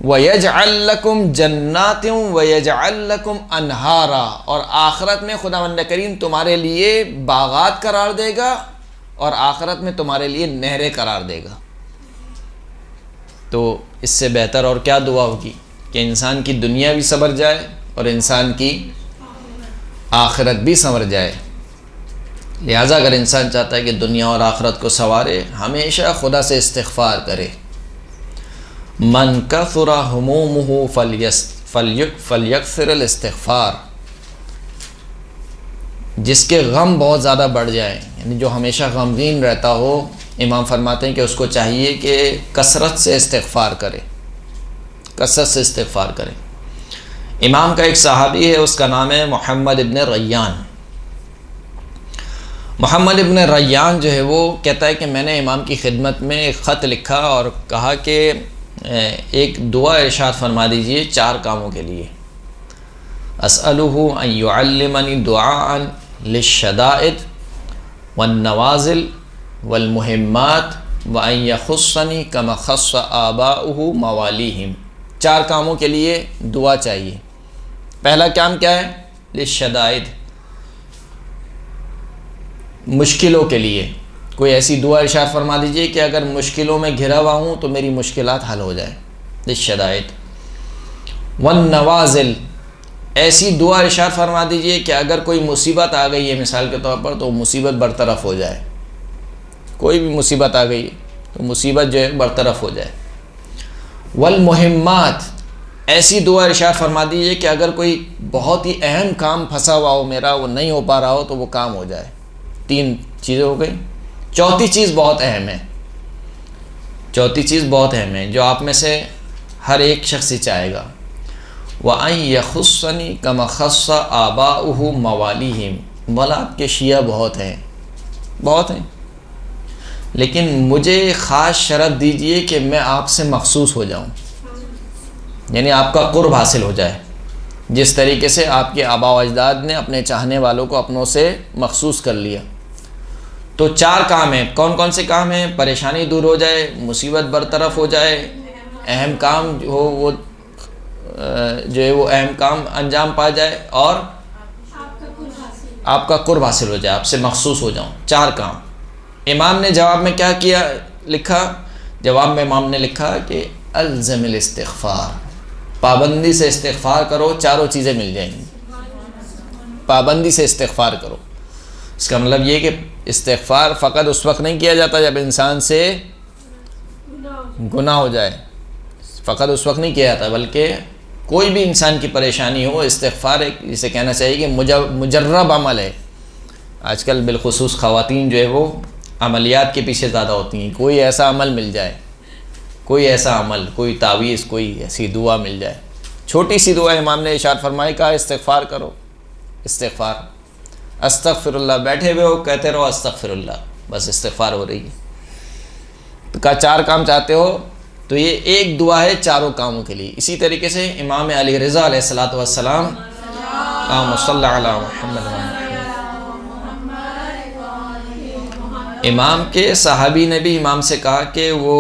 وَيَجْعَلْ لَكُمْ جَنَّاتٍ وَيَجْعَلْ لَكُمْ أَنْهَارًا، اور آخرت میں خداوند کریم تمہارے لیے باغات قرار دے گا، اور آخرت میں تمہارے لیے نہریں قرار دے گا۔ تو اس سے بہتر اور کیا دعا ہوگی کہ انسان کی دنیا بھی سنور جائے اور انسان کی آخرت بھی سنور جائے۔ لہٰذا اگر انسان چاہتا ہے کہ دنیا اور آخرت کو سنوارے، ہمیشہ خدا سے استغفار کرے۔ من کثر ہمومہ فلیکثر الاستغفار، جس کے غم بہت زیادہ بڑھ جائے، یعنی جو ہمیشہ غمگین رہتا ہو، امام فرماتے ہیں کہ اس کو چاہیے کہ کثرت سے استغفار کرے، کثرت سے استغفار کرے۔ امام کا ایک صحابی ہے، اس کا نام ہے محمد ابن ریان۔ محمد ابن ریان جو ہے وہ کہتا ہے کہ میں نے امام کی خدمت میں ایک خط لکھا اور کہا کہ ایک دعا ارشاد فرما دیجئے 4 کاموں کے لیے۔ اسألہ ان یعلمنی دعاء للشدائد والنوازل والمہمات وان یخصنی کما خص آباؤہ موالیہم۔ 4 کاموں کے لیے دعا چاہیے۔ پہلا کام کیا ہے؟ للشدائد، مشکلوں کے لیے کوئی ایسی دعا ارشاد فرما دیجئے کہ اگر مشکلوں میں گھرا ہوا ہوں تو میری مشکلات حل ہو جائے، للشدائد۔ والنوازل، ایسی دعا ارشاد فرما دیجئے کہ اگر کوئی مصیبت آ گئی ہے مثال کے طور پر تو مصیبت برطرف ہو جائے، کوئی بھی مصیبت آ گئی تو مصیبت جو ہے برطرف ہو جائے۔ والمہمات، ایسی دعا ارشاد فرما دیجئے کہ اگر کوئی بہت ہی اہم کام پھنسا ہوا ہو میرا، وہ نہیں ہو پا رہا ہو، تو وہ کام ہو جائے۔ 3 چیزیں ہو گئی۔ چوتھی چیز بہت اہم ہے، چوتھی چیز بہت اہم ہے جو آپ میں سے ہر ایک شخص ہی چاہے گا۔ وَأَن يَخُصَّنِي كَمَا خَصَّ آبَاؤُهُ مَوَالِيهِمْ۔ مولا آپ کے شیعہ بہت ہیں، بہت ہیں، لیکن مجھے خاص شرف دیجئے کہ میں آپ سے مخصوص ہو جاؤں، یعنی آپ کا قرب حاصل ہو جائے، جس طریقے سے آپ کے آباء و اجداد نے اپنے چاہنے والوں کو اپنوں سے مخصوص کر لیا۔ تو 4 کام ہیں۔ کون کون سے کام ہیں؟ پریشانی دور ہو جائے، مصیبت برطرف ہو جائے، اہم کام ہو وہ جو ہے وہ اہم کام انجام پا جائے، اور آپ کا قرب حاصل ہو جائے، آپ سے مخصوص ہو جاؤں۔ 4 کام۔ امام نے جواب میں کیا کیا لکھا؟ جواب میں امام نے لکھا کہ الزم الاستغفار، پابندی سے استغفار کرو، 4 چیزیں مل جائیں گی۔ پابندی سے استغفار کرو، اس کا مطلب یہ کہ استغفار فقط اس وقت نہیں کیا جاتا جب انسان سے گناہ ہو جائے، فقط اس وقت نہیں کیا جاتا، بلکہ کوئی بھی انسان کی پریشانی ہو، استغفار ایک جسے کہنا چاہیے کہ مجرب عمل ہے۔ آج کل بالخصوص خواتین جو ہے وہ عملیات کے پیچھے زیادہ ہوتی ہیں، کوئی ایسا عمل مل جائے، کوئی ایسا عمل، کوئی تعویذ، کوئی ایسی دعا مل جائے، چھوٹی سی دعا امام نے ارشاد فرمائی، کہا استغفار کرو، استغفار، استغفر اللہ، بیٹھے ہوئے ہو کہتے رہو استغفر اللہ، بس استغفار ہو رہی ہے۔ تو کہا 4 کام چاہتے ہو تو یہ ایک دعا ہے 4 کاموں کے لیے۔ اسی طریقے سے امام علی رضا علیہ الصلوۃ والسلام، اللہم صلی علی محمد، امام کے صحابی نے بھی امام سے کہا کہ وہ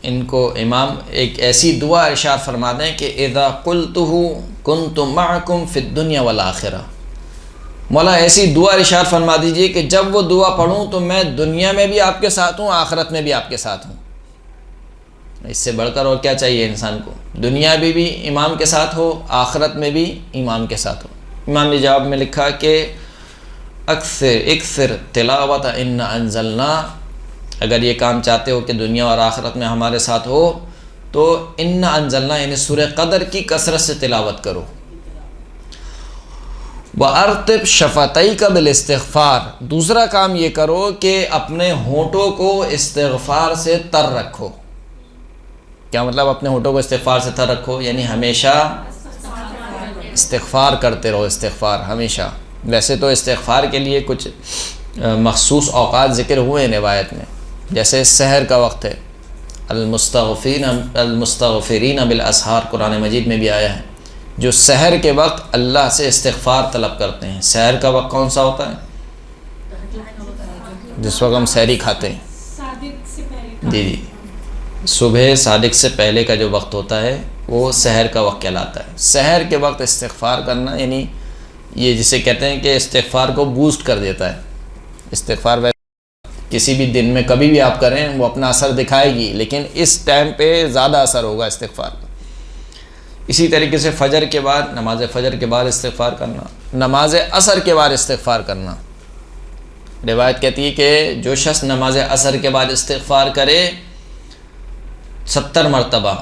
ان کو امام ایک ایسی دعا ارشاد فرما دیں کہ اذا قلتہ کنت معکم فی الدنیا والآخرہ، مولا ایسی دعا ارشاد فرما دیجئے کہ جب وہ دعا پڑھوں تو میں دنیا میں بھی آپ کے ساتھ ہوں، آخرت میں بھی آپ کے ساتھ ہوں۔ اس سے بڑھ کر اور کیا چاہیے انسان کو؟ دنیا میں بھی امام کے ساتھ ہو، آخرت میں بھی امام کے ساتھ ہو۔ امام نے جواب میں لکھا کہ اکثر تلاوت ان انزلنا، اگر یہ کام چاہتے ہو کہ دنیا اور آخرت میں ہمارے ساتھ ہو تو ان انزلنا یعنی سورہ قدر کی کثرت سے تلاوت کرو۔ وَأَرْتِبْ شَفَتَيْكَ بِالْإِسْتِغْفَارِ، دوسرا کام یہ کرو کہ اپنے ہونٹوں کو استغفار سے تر رکھو۔ کیا مطلب اپنے ہونٹوں کو استغفار سے تر رکھو؟ یعنی ہمیشہ استغفار کرتے رہو، استغفار ہمیشہ۔ ویسے تو استغفار کے لیے کچھ مخصوص اوقات ذکر ہوئے ہیں روایت میں، جیسے سحر کا وقت ہے، المستغفرین بالاسحار، قرآن مجید میں بھی آیا ہے، جو سحر کے وقت اللہ سے استغفار طلب کرتے ہیں۔ سحر کا وقت کون سا ہوتا ہے؟ جس وقت ہم سحری کھاتے ہیں، جی، صبح صادق سے پہلے کا جو وقت ہوتا ہے وہ سحر کا وقت کہلاتا ہے۔ سحر کے وقت استغفار کرنا، یعنی یہ جسے کہتے ہیں کہ استغفار کو بوسٹ کر دیتا ہے۔ استغفار کسی بھی دن میں کبھی بھی آپ کریں وہ اپنا اثر دکھائے گی، لیکن اس ٹائم پہ زیادہ اثر ہوگا استغفار کا۔ اسی طریقے سے فجر کے بعد، نماز فجر کے بعد استغفار کرنا، نماز عصر کے بعد استغفار کرنا۔ روایت کہتی ہے کہ جو شخص نماز عصر کے بعد استغفار کرے 70 مرتبہ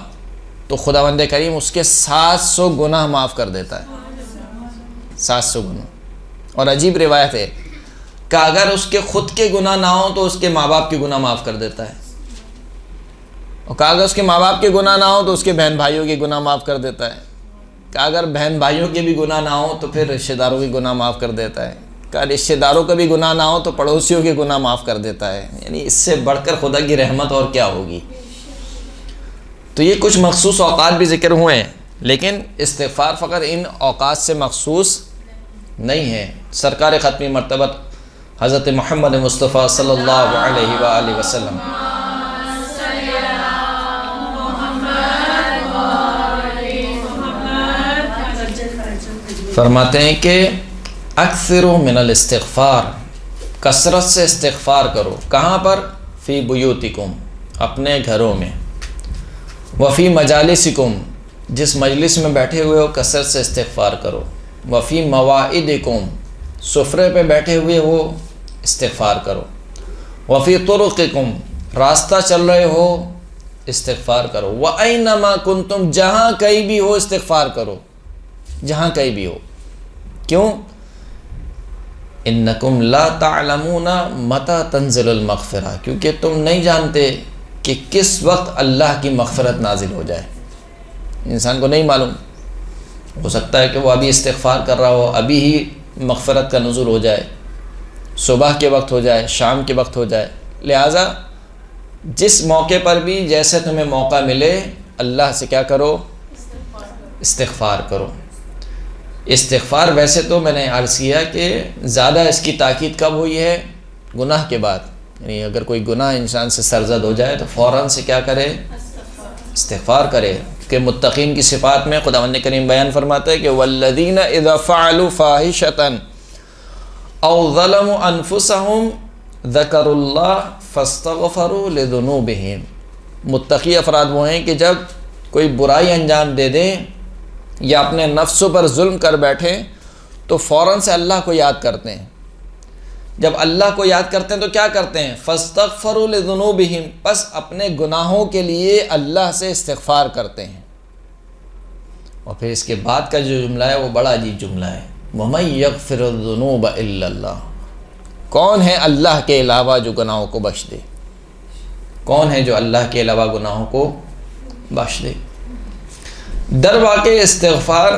تو خداوند کریم اس کے 700 گناہ معاف کر دیتا ہے، 700 گناہ۔ اور عجیب روایت ہے کہ اگر اس کے خود کے گناہ نہ ہوں تو اس کے ماں باپ کے گناہ معاف کر دیتا ہے، اور کہ اگر اس کے ماں باپ کے گناہ نہ ہوں تو اس کے بہن بھائیوں کے گناہ معاف کر دیتا ہے، کہ اگر بہن بھائیوں کے بھی گناہ نہ ہوں تو پھر رشتہ داروں کے گناہ معاف کر دیتا ہے، کہ رشتہ داروں کا بھی گناہ نہ ہو تو پڑوسیوں کے گناہ معاف کر دیتا ہے۔ یعنی اس سے بڑھ کر خدا کی رحمت اور کیا ہوگی؟ تو یہ کچھ مخصوص اوقات بھی ذکر ہوئے ہیں، لیکن استغفار فقط ان اوقات سے مخصوص نہیں ہے۔ سرکار ختمی مرتبت حضرت محمد مصطفیٰ صلی اللہ علیہ وآلہ وسلم فرماتے ہیں کہ اکثروا من الاستغفار، کثرت سے استغفار کرو۔ کہاں پر؟ فی بیوتکم، اپنے گھروں میں، وفی مجالسکم، جس مجلس میں بیٹھے ہوئے ہو کثرت سے استغفار کرو، وفی مواعدکم، سفرے پہ بیٹھے ہوئے ہو استغفار کرو، وفی طرقکم، راستہ چل رہے ہو استغفار کرو. وَأَيْنَمَا كُنْتُمْ جہاں کہیں بھی ہو استغفار کرو, جہاں کہیں بھی ہو. کیوں؟ اِنَّكُمْ لَا تَعْلَمُونَ مَتَى تَنزِلُ الْمَغْفِرَةُ, کیونکہ تم نہیں جانتے کہ کس وقت اللہ کی مغفرت نازل ہو جائے. انسان کو نہیں معلوم, ہو سکتا ہے کہ وہ ابھی استغفار کر رہا ہو, ابھی ہی مغفرت کا نزول ہو جائے, صبح کے وقت ہو جائے, شام کے وقت ہو جائے. لہٰذا جس موقع پر بھی جیسے تمہیں موقع ملے اللہ سے کیا کرو؟ استغفار کرو. استغفار ویسے تو میں نے عرض کیا کہ زیادہ اس کی تاکید کب ہوئی ہے؟ گناہ کے بعد. یعنی اگر کوئی گناہ انسان سے سرزد ہو جائے تو فوراً سے کیا کرے؟ استغفار کرے. کہ متقین کی صفات میں خداوند کریم بیان فرماتا ہے کہ والذین اذا فعلوا فاحشۃ او ظلموا انفسهم ذکروا اللہ فاستغفروا لذنوبہم. متقی افراد وہ ہیں کہ جب کوئی برائی انجام دے دیں یا اپنے نفسوں پر ظلم کر بیٹھیں تو فوراً سے اللہ کو یاد کرتے ہیں. جب اللہ کو یاد کرتے ہیں تو کیا کرتے ہیں؟ فاستغفروا لذنوبہم, پس اپنے گناہوں کے لیے اللہ سے استغفار کرتے ہیں. اور پھر اس کے بعد کا جو جملہ ہے وہ بڑا عجیب جملہ ہے, وَمَن يَغْفِرُ الذُّنُوبَ إِلَّا اللَّهُ. کون ہے اللہ کے علاوہ جو گناہوں کو بخش دے؟ کون ہے جو اللہ کے علاوہ گناہوں کو بخش دے؟ در واقع استغفار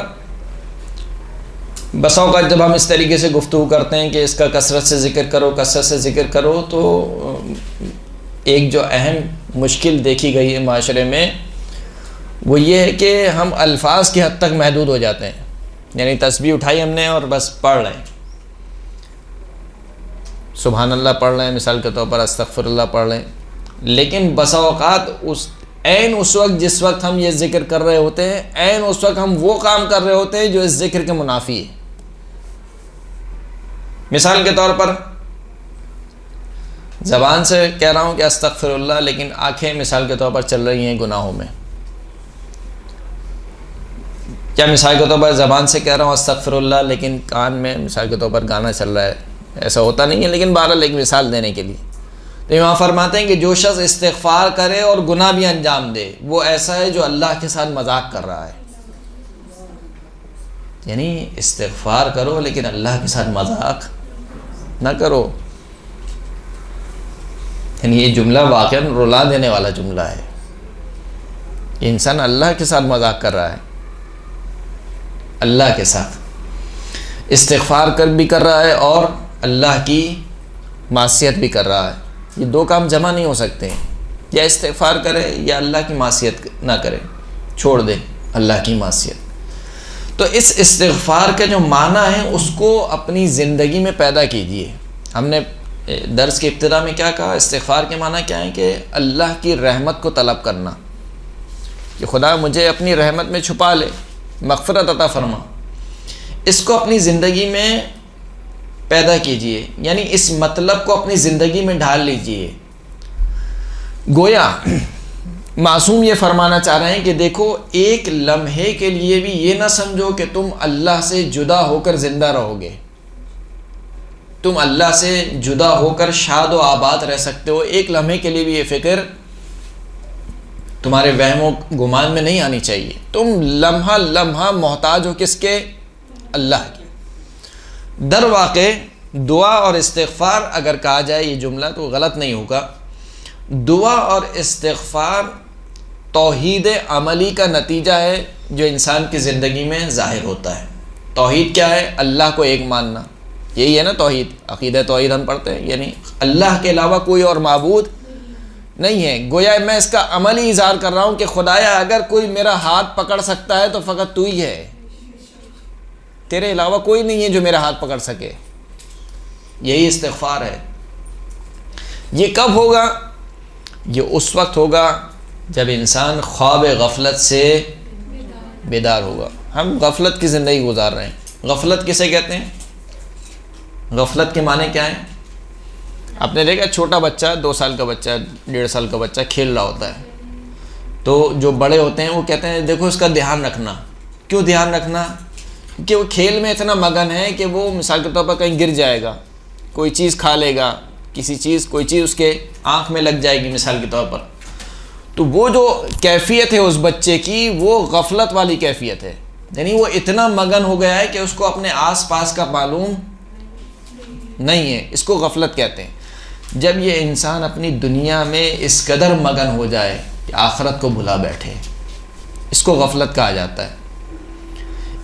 بسا اوقات جب ہم اس طریقے سے گفتگو کرتے ہیں کہ اس کا کثرت سے ذکر کرو, کثرت سے ذکر کرو, تو ایک جو اہم مشکل دیکھی گئی ہے معاشرے میں وہ یہ ہے کہ ہم الفاظ کی حد تک محدود ہو جاتے ہیں. یعنی تسبیح اٹھائی ہم نے اور بس پڑھ رہے ہیں, سبحان اللہ پڑھ رہے ہیں, مثال کے طور پر استغفر اللہ پڑھ رہے ہیں, لیکن بسا اوقات اس وقت جس وقت ہم یہ ذکر کر رہے ہوتے ہیں عین اس وقت ہم وہ کام کر رہے ہوتے ہیں جو اس ذکر کے منافی ہے. مثال کے طور پر زبان سے کہہ رہا ہوں کہ استغفر اللہ, لیکن آنکھیں مثال کے طور پر چل رہی ہیں گناہوں میں. کیا مثال کے طور پر زبان سے کہہ رہا ہوں استغفر اللہ لیکن کان میں مثال کے طور پر گانا چل رہا ہے؟ ایسا ہوتا نہیں ہے, لیکن بہرحال ایک مثال دینے کے لیے. تو یہاں فرماتے ہیں کہ جو شخص استغفار کرے اور گناہ بھی انجام دے وہ ایسا ہے جو اللہ کے ساتھ مذاق کر رہا ہے. یعنی استغفار کرو لیکن اللہ کے ساتھ مذاق نہ کرو. یعنی یہ جملہ واقعاً رلا دینے والا جملہ ہے. یہ انسان اللہ کے ساتھ مذاق کر رہا ہے, اللہ کے ساتھ استغفار بھی کر رہا ہے اور اللہ کی معصیت بھی کر رہا ہے. یہ دو کام جمع نہیں ہو سکتے ہیں. یا استغفار کرے یا اللہ کی معصیت نہ کرے, چھوڑ دے اللہ کی معصیت. تو اس استغفار کا جو معنی ہے اس کو اپنی زندگی میں پیدا کیجیے. ہم نے درس کی ابتدا میں کیا کہا؟ استغفار کے معنی کیا ہے کہ اللہ کی رحمت کو طلب کرنا, کہ خدا مجھے اپنی رحمت میں چھپا لے, مغفرت عطا فرما. اس کو اپنی زندگی میں پیدا کیجئے, یعنی اس مطلب کو اپنی زندگی میں ڈھال لیجئے. گویا معصوم یہ فرمانا چاہ رہے ہیں کہ دیکھو ایک لمحے کے لیے بھی یہ نہ سمجھو کہ تم اللہ سے جدا ہو کر زندہ رہو گے, تم اللہ سے جدا ہو کر شاد و آباد رہ سکتے ہو. ایک لمحے کے لیے بھی یہ فکر تمہارے وہم و گمان میں نہیں آنی چاہیے. تم لمحہ لمحہ محتاج ہو کس کے؟ اللہ کی. در واقع دعا اور استغفار اگر کہا جائے یہ جملہ تو غلط نہیں ہوگا. دعا اور استغفار توحید عملی کا نتیجہ ہے جو انسان کی زندگی میں ظاہر ہوتا ہے. توحید کیا ہے؟ اللہ کو ایک ماننا, یہی ہے نا توحید. عقیدہ توحید ہم پڑھتے ہیں, یعنی اللہ کے علاوہ کوئی اور معبود نہیں ہے. گویا میں اس کا عملی اظہار کر رہا ہوں کہ خدایا اگر کوئی میرا ہاتھ پکڑ سکتا ہے تو فقط تو ہی ہے, تیرے علاوہ کوئی نہیں ہے جو میرا ہاتھ پکڑ سکے. یہی استغفار ہے. یہ کب ہوگا؟ یہ اس وقت ہوگا جب انسان خواب غفلت سے بیدار ہوگا. ہم غفلت کی زندگی گزار رہے ہیں. غفلت کسے کہتے ہیں؟ غفلت کے معنی کیا ہیں؟ آپ نے دیکھا چھوٹا بچہ, 2 سال کا بچہ, 1.5 سال کا بچہ کھیل رہا ہوتا ہے, تو جو بڑے ہوتے ہیں وہ کہتے ہیں دیکھو اس کا دھیان رکھنا. کیوں دھیان رکھنا؟ کہ وہ کھیل میں اتنا مگن ہے کہ وہ مثال کے طور پر کہیں گر جائے گا, کوئی چیز کھا لے گا, کوئی چیز اس کے آنکھ میں لگ جائے گی مثال کے طور پر, تو وہ جو کیفیت ہے اس بچے کی وہ غفلت والی کیفیت ہے، یعنی وہ اتنا مگن ہو گیا ہے کہ اس کو اپنے آس پاس کا معلوم نہیں ہے، اس کو غفلت کہتے ہیں۔ جب یہ انسان اپنی دنیا میں اس قدر مگن ہو جائے کہ آخرت کو بھلا بیٹھے، اس کو غفلت کہا جاتا ہے۔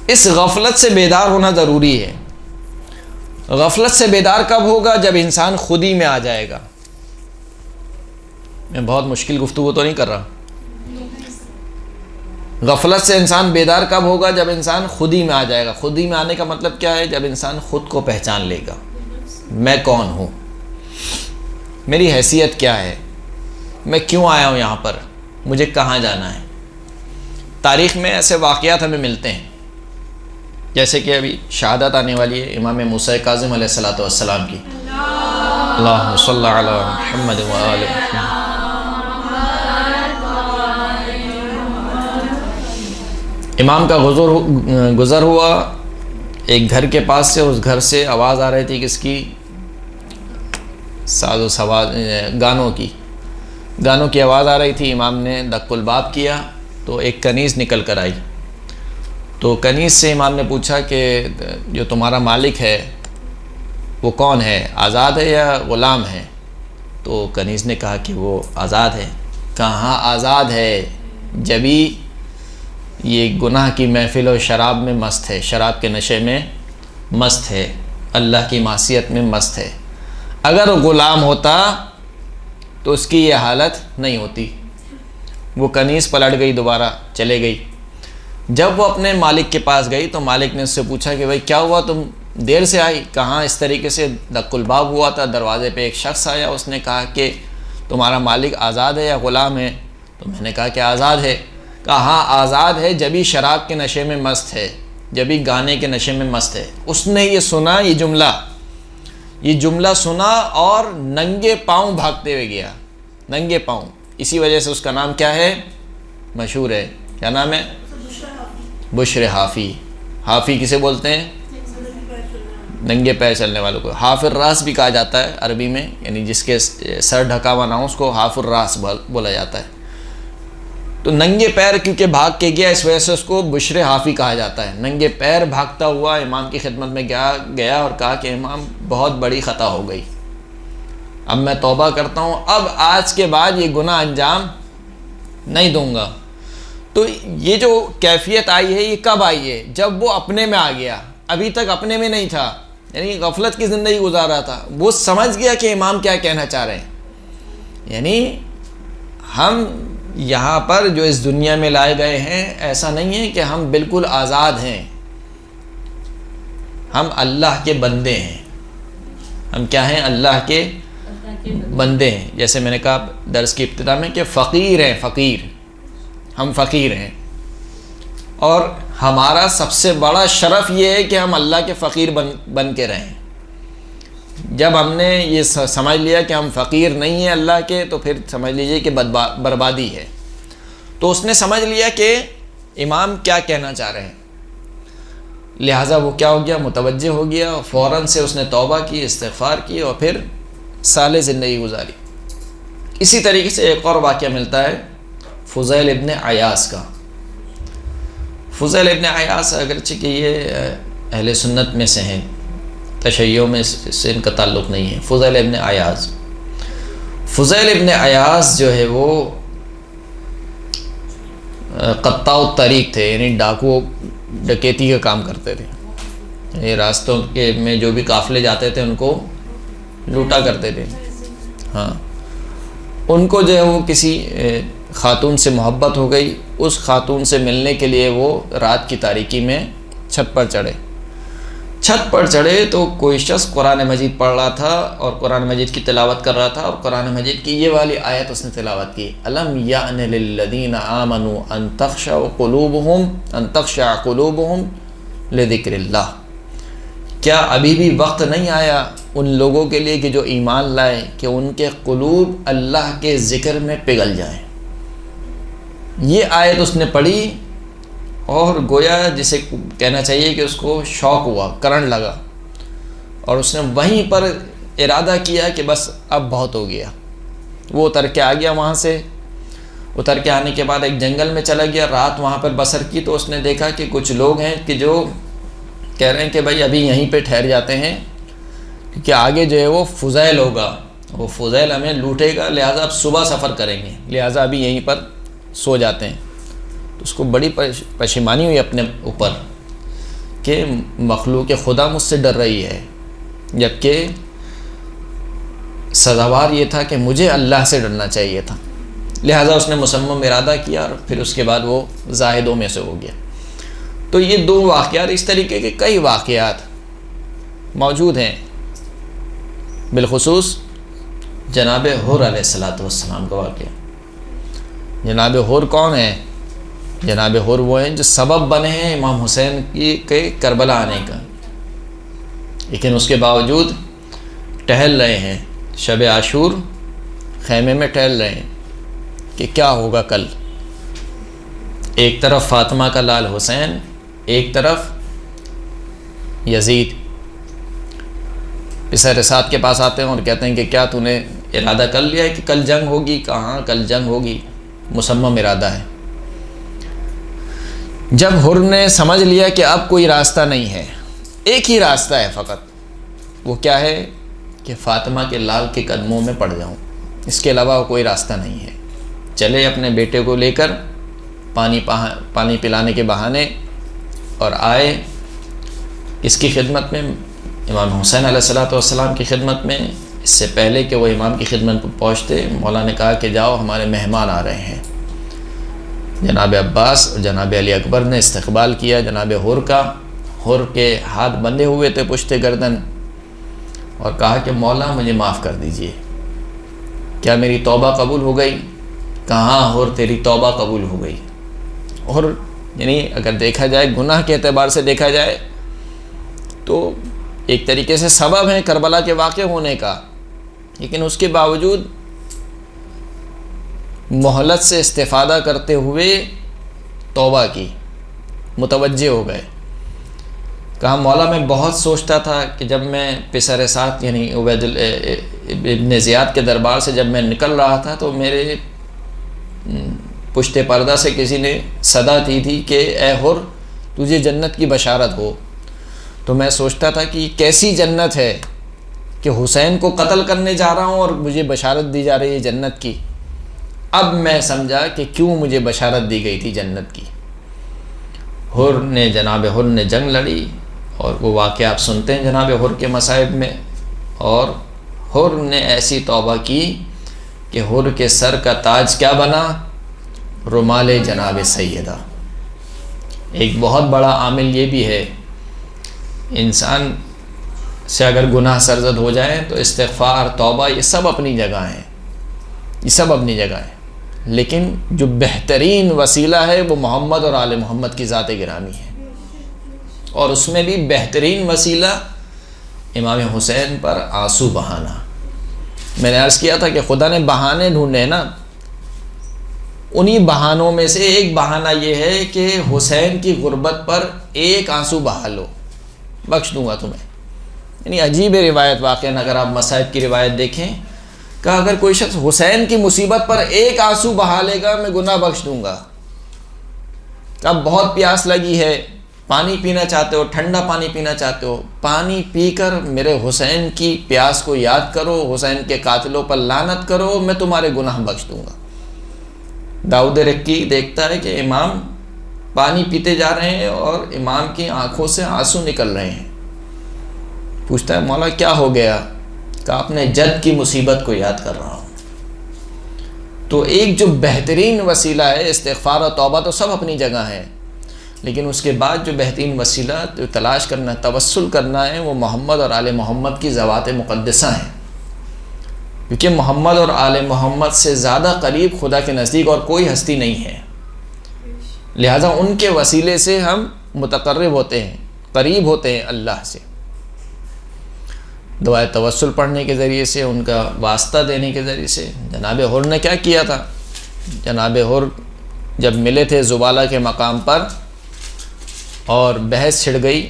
اس غفلت سے بیدار ہونا ضروری ہے۔ غفلت سے بیدار کب ہوگا؟ جب انسان خود ہی میں آ جائے گا۔ میں بہت مشکل گفتگو تو نہیں کر رہا۔ غفلت سے انسان بیدار کب ہوگا؟ جب انسان خود ہی میں آ جائے گا۔ خود ہی میں آنے کا مطلب کیا ہے؟ جب انسان خود کو پہچان لے گا، میں کون ہوں، میری حیثیت کیا ہے، میں کیوں آیا ہوں یہاں پر، مجھے کہاں جانا ہے۔ تاریخ میں ایسے واقعات ہمیں ملتے ہیں، جیسے کہ ابھی شہادت آنے والی ہے امام موسیٰ کاظم علیہ السلام کی، اللہم صلی علی محمد و آل محمد۔ امام کا گزر ہوا ایک گھر کے پاس سے، اس گھر سے آواز آ رہی تھی کس کی؟ ساز و سواز، گانوں کی آواز آ رہی تھی۔ امام نے دق الباب کیا تو ایک کنیز نکل کر آئی، تو کنیز سے امام نے پوچھا کہ جو تمہارا مالک ہے وہ کون ہے، آزاد ہے یا غلام ہے؟ تو کنیز نے کہا کہ وہ آزاد ہے۔ کہاں آزاد ہے؟ جبھی یہ گناہ کی محفل و شراب میں مست ہے، شراب کے نشے میں مست ہے، اللہ کی معصیت میں مست ہے۔ اگر غلام ہوتا تو اس کی یہ حالت نہیں ہوتی۔ وہ کنیز پلٹ گئی، دوبارہ چلے گئی۔ جب وہ اپنے مالک کے پاس گئی تو مالک نے اس سے پوچھا کہ بھائی کیا ہوا، تم دیر سے آئی؟ کہاں اس طریقے سے دق الباب ہوا تھا، دروازے پہ ایک شخص آیا، اس نے کہا کہ تمہارا مالک آزاد ہے یا غلام ہے؟ تو میں نے کہا کہ آزاد ہے۔ کہاں آزاد ہے؟ جبھی شراب کے نشے میں مست ہے، جبھی گانے کے نشے میں مست ہے۔ اس نے یہ سنا، یہ جملہ سنا اور ننگے پاؤں بھاگتے ہوئے گیا، ننگے پاؤں۔ اسی وجہ سے اس کا نام کیا ہے؟ مشہور ہے، کیا نام ہے؟ بشر حافی۔ حافی کسے بولتے ہیں؟ ننگے پیر چلنے والوں کو۔ حاف الراس بھی کہا جاتا ہے عربی میں، یعنی جس کے سر ڈھکا ہوا نہ ہو اس کو حاف الراس بولا جاتا ہے۔ تو ننگے پیر کیونکہ بھاگ کے گیا، اس وجہ سے اس کو بشر حافی کہا جاتا ہے۔ ننگے پیر بھاگتا ہوا امام کی خدمت میں گیا اور کہا کہ امام بہت بڑی خطا ہو گئی، اب میں توبہ کرتا ہوں، اب آج کے بعد یہ گناہ انجام نہیں دوں گا۔ تو یہ جو کیفیت آئی ہے یہ کب آئی ہے؟ جب وہ اپنے میں آ گیا، ابھی تک اپنے میں نہیں تھا، یعنی غفلت کی زندگی گزار رہا تھا۔ وہ سمجھ گیا کہ امام کیا کہنا چاہ رہے ہیں۔ یعنی ہم یہاں پر جو اس دنیا میں لائے گئے ہیں، ایسا نہیں ہے کہ ہم بالکل آزاد ہیں، ہم اللہ کے بندے ہیں۔ ہم کیا ہیں؟ اللہ کے بندے ہیں۔ جیسے میں نے کہا درس کی ابتدا میں کہ فقیر ہیں، فقیر، ہم فقیر ہیں، اور ہمارا سب سے بڑا شرف یہ ہے کہ ہم اللہ کے فقیر بن کے رہیں۔ جب ہم نے یہ سمجھ لیا کہ ہم فقیر نہیں ہیں اللہ کے، تو پھر سمجھ لیجئے کہ بربادی ہے۔ تو اس نے سمجھ لیا کہ امام کیا کہنا چاہ رہے ہیں، لہٰذا وہ کیا ہو گیا؟ متوجہ ہو گیا، اور فوراً سے اس نے توبہ کی، استغفار کی، اور پھر صالح زندگی گزاری۔ اسی طریقے سے ایک اور واقعہ ملتا ہے فضیل ابن عیاض کا۔ فضیل ابن عیاض اگرچہ کہ یہ اہل سنت میں سے ہیں، تشیع میں سے ان کا تعلق نہیں ہے۔ فضیل ابن عیاض جو ہے وہ قطاع الطریق تھے، یعنی ڈاکو ڈکیتی کا کام کرتے تھے، یہ راستوں کے میں جو بھی قافلے جاتے تھے ان کو لوٹا کرتے تھے۔ ہاں، ان کو جو ہے وہ کسی خاتون سے محبت ہو گئی، اس خاتون سے ملنے کے لیے وہ رات کی تاریکی میں چھت پر چڑھے تو کوئی شخص قرآن مجید پڑھ رہا تھا اور قرآن مجید کی تلاوت کر رہا تھا، اور قرآن مجید کی یہ والی آیت اس نے تلاوت کی، الم یأن للذین آمنوا ان تخشع قلوبہم لذکر اللہ۔ کیا ابھی بھی وقت نہیں آیا ان لوگوں کے لیے کہ جو ایمان لائے کہ ان کے قلوب اللہ کے ذکر میں پگھل جائیں؟ یہ آیت اس نے پڑھی اور گویا جسے کہنا چاہیے کہ اس کو شوق ہوا، کرنٹ لگا، اور اس نے وہیں پر ارادہ کیا کہ بس اب بہت ہو گیا۔ وہ اتر کے آ گیا وہاں سے، اتر کے آنے کے بعد ایک جنگل میں چلا گیا، رات وہاں پر بسر کی، تو اس نے دیکھا کہ کچھ لوگ ہیں کہ جو کہہ رہے ہیں کہ بھائی ابھی یہیں پہ ٹھہر جاتے ہیں کیونکہ آگے جو ہے وہ فضیل ہوگا، وہ فضیل ہمیں لوٹے گا، لہٰذا اب صبح سفر کریں گے، لہٰذا ابھی یہیں پر سو جاتے ہیں۔ تو اس کو بڑی پشیمانی ہوئی اپنے اوپر کہ مخلوق خدا مجھ سے ڈر رہی ہے، جبکہ سزاوار یہ تھا کہ مجھے اللہ سے ڈرنا چاہیے تھا۔ لہٰذا اس نے مصمم ارادہ کیا اور پھر اس کے بعد وہ زاہدوں میں سے ہو گیا۔ تو یہ دو واقعات، اس طریقے کے کئی واقعات موجود ہیں، بالخصوص جناب حر علیہ السلام کا واقعہ۔ جناب حر کون ہیں؟ جناب حر وہ ہیں جو سبب بنے ہیں امام حسین کے کربلا آنے کا، لیکن اس کے باوجود ٹہل رہے ہیں، شب عاشور خیمے میں ٹہل رہے ہیں کہ کیا ہوگا کل۔ ایک طرف فاطمہ کا لال حسین، ایک طرف یزید۔ پسر سعد کے پاس آتے ہیں اور کہتے ہیں کہ کیا تو نے ارادہ کر لیا ہے کہ کل جنگ ہوگی؟ کہاں کل جنگ ہوگی، مصمم ارادہ ہے۔ جب حر نے سمجھ لیا کہ اب کوئی راستہ نہیں ہے، ایک ہی راستہ ہے فقط، وہ کیا ہے کہ فاطمہ کے لال کے قدموں میں پڑ جاؤں، اس کے علاوہ کوئی راستہ نہیں ہے۔ چلے اپنے بیٹے کو لے کر پانی پلانے کے بہانے اور آئے اس کی خدمت میں، امام حسین علیہ السلام کی خدمت میں۔ اس سے پہلے کہ وہ امام کی خدمت پر پہنچتے، مولا نے کہا کہ جاؤ ہمارے مہمان آ رہے ہیں۔ جناب عباس اور جناب علی اکبر نے استقبال کیا جناب حر کا۔ حر کے ہاتھ بندھے ہوئے تھے پشت گردن، اور کہا کہ مولا مجھے معاف کر دیجئے، کیا میری توبہ قبول ہو گئی؟ کہاں حر تیری توبہ قبول ہو گئی۔ اور یعنی اگر دیکھا جائے گناہ کے اعتبار سے دیکھا جائے تو ایک طریقے سے سبب ہے کربلا کے واقع ہونے کا، لیکن اس کے باوجود مہلت سے استفادہ کرتے ہوئے توبہ کی، متوجہ ہو گئے۔ کہا مولا میں بہت سوچتا تھا کہ جب میں پسر سعد یعنی عبید ابن زیاد کے دربار سے جب میں نکل رہا تھا تو میرے پشت پردہ سے کسی نے صدا دی تھی کہ اے حر تجھے جنت کی بشارت ہو۔ تو میں سوچتا تھا کہ یہ کیسی جنت ہے کہ حسین کو قتل کرنے جا رہا ہوں اور مجھے بشارت دی جا رہی ہے جنت کی۔ اب میں سمجھا کہ کیوں مجھے بشارت دی گئی تھی جنت کی۔ جناب حر نے جنگ لڑی، اور وہ واقعہ آپ سنتے ہیں جناب حر کے مصائب میں، اور حر نے ایسی توبہ کی کہ حر کے سر کا تاج کیا بنا؟ رومال جناب سیدہ۔ ایک بہت بڑا عامل یہ بھی ہے، انسان سے اگر گناہ سرزد ہو جائیں تو استغفار، توبہ، یہ سب اپنی جگہ ہیں، یہ سب اپنی جگہ ہیں، لیکن جو بہترین وسیلہ ہے وہ محمد اور آل محمد کی ذات گرامی ہے، اور اس میں بھی بہترین وسیلہ امام حسین پر آنسو بہانا۔ میں نے عرض کیا تھا کہ خدا نے بہانے ڈھونڈے ہیں نا، انہی بہانوں میں سے ایک بہانہ یہ ہے کہ حسین کی غربت پر ایک آنسو بہا لو، بخش دوں گا تمہیں۔ یعنی عجیب روایت واقعہ، اگر آپ مصائب کی روایت دیکھیں کہ اگر کوئی شخص حسین کی مصیبت پر ایک آنسو بہا لے گا میں گناہ بخش دوں گا۔ اب بہت پیاس لگی ہے، پانی پینا چاہتے ہو، ٹھنڈا پانی پینا چاہتے ہو، پانی پی کر میرے حسین کی پیاس کو یاد کرو، حسین کے قاتلوں پر لعنت کرو، میں تمہارے گناہ بخش دوں گا۔ داؤد رکی دیکھتا ہے کہ امام پانی پیتے جا رہے ہیں اور امام کی آنکھوں سے آنسو نکل رہے ہیں، پوچھتا ہے مولا کیا ہو گیا؟ کہا اپنے جد کی مصیبت کو یاد کر رہا ہوں۔ تو ایک جو بہترین وسیلہ ہے استغفار و توبہ تو سب اپنی جگہ ہے، لیکن اس کے بعد جو بہترین وسیلہ جو تلاش کرنا، توسل کرنا ہے، وہ محمد اور آل محمد کی ذوات مقدسہ ہیں، کیونکہ محمد اور آل محمد سے زیادہ قریب خدا کے نزدیک اور کوئی ہستی نہیں ہے، لہٰذا ان کے وسیلے سے ہم متقرب ہوتے ہیں، قریب ہوتے ہیں اللہ سے۔ دعائے توسل پڑھنے کے ذریعے سے، ان کا واسطہ دینے کے ذریعے سے۔ جناب حر نے کیا کیا تھا؟ جناب حر جب ملے تھے زبالہ کے مقام پر اور بحث چھڑ گئی،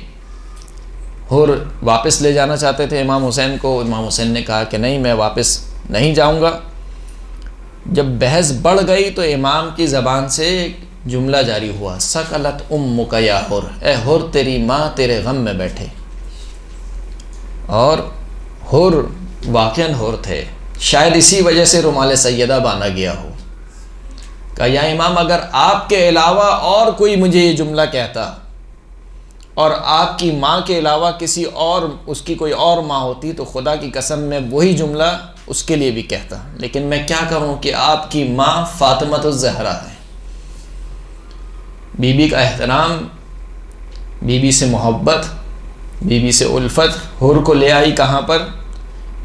حر واپس لے جانا چاہتے تھے امام حسین کو، امام حسین نے کہا کہ نہیں میں واپس نہیں جاؤں گا، جب بحث بڑھ گئی تو امام کی زبان سے ایک جملہ جاری ہوا، سکلت امک یا حر، اے حر تیری ماں تیرے غم میں بیٹھے۔ اور حر واقعاً حر تھے، شاید اسی وجہ سے رومال سیدہ باندھا گیا ہو۔ کہا یا امام اگر آپ کے علاوہ اور کوئی مجھے یہ جملہ کہتا اور آپ کی ماں کے علاوہ کسی اور اس کی کوئی اور ماں ہوتی تو خدا کی قسم میں وہی جملہ اس کے لیے بھی کہتا، لیکن میں کیا کروں کہ آپ کی ماں فاطمۃ الزہرا ہے۔ بی بی کا احترام، بی بی سے محبت، بی بی سے الفت، حر کو لے آئی کہاں پر؟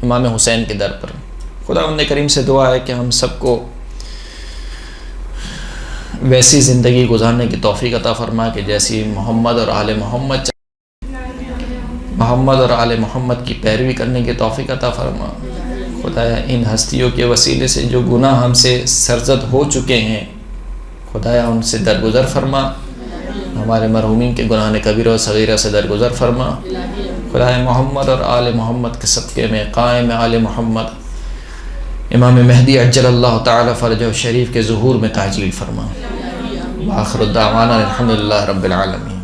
امام حسین کے در پر۔ خدا ان کریم سے دعا ہے کہ ہم سب کو ویسی زندگی گزارنے کی توفیق عطا فرما کہ جیسی محمد اور آل محمد اور آل محمد کی پیروی کرنے کی توفیق عطا فرما۔ خدایا ان ہستیوں کے وسیلے سے جو گناہ ہم سے سرزد ہو چکے ہیں خدایا ان سے درگزر فرما، ہمارے مرحومین کے گناہ کبیرہ و صغیرہ سے درگزر فرما۔ خدایا محمد اور آل محمد کے صدقے میں قائم آل محمد امام مہدی عجل اللہ تعالی فرجہ شریف کے ظہور میں تعجیل فرما۔ آخر الدعوانا الحمدللہ رب العالمین۔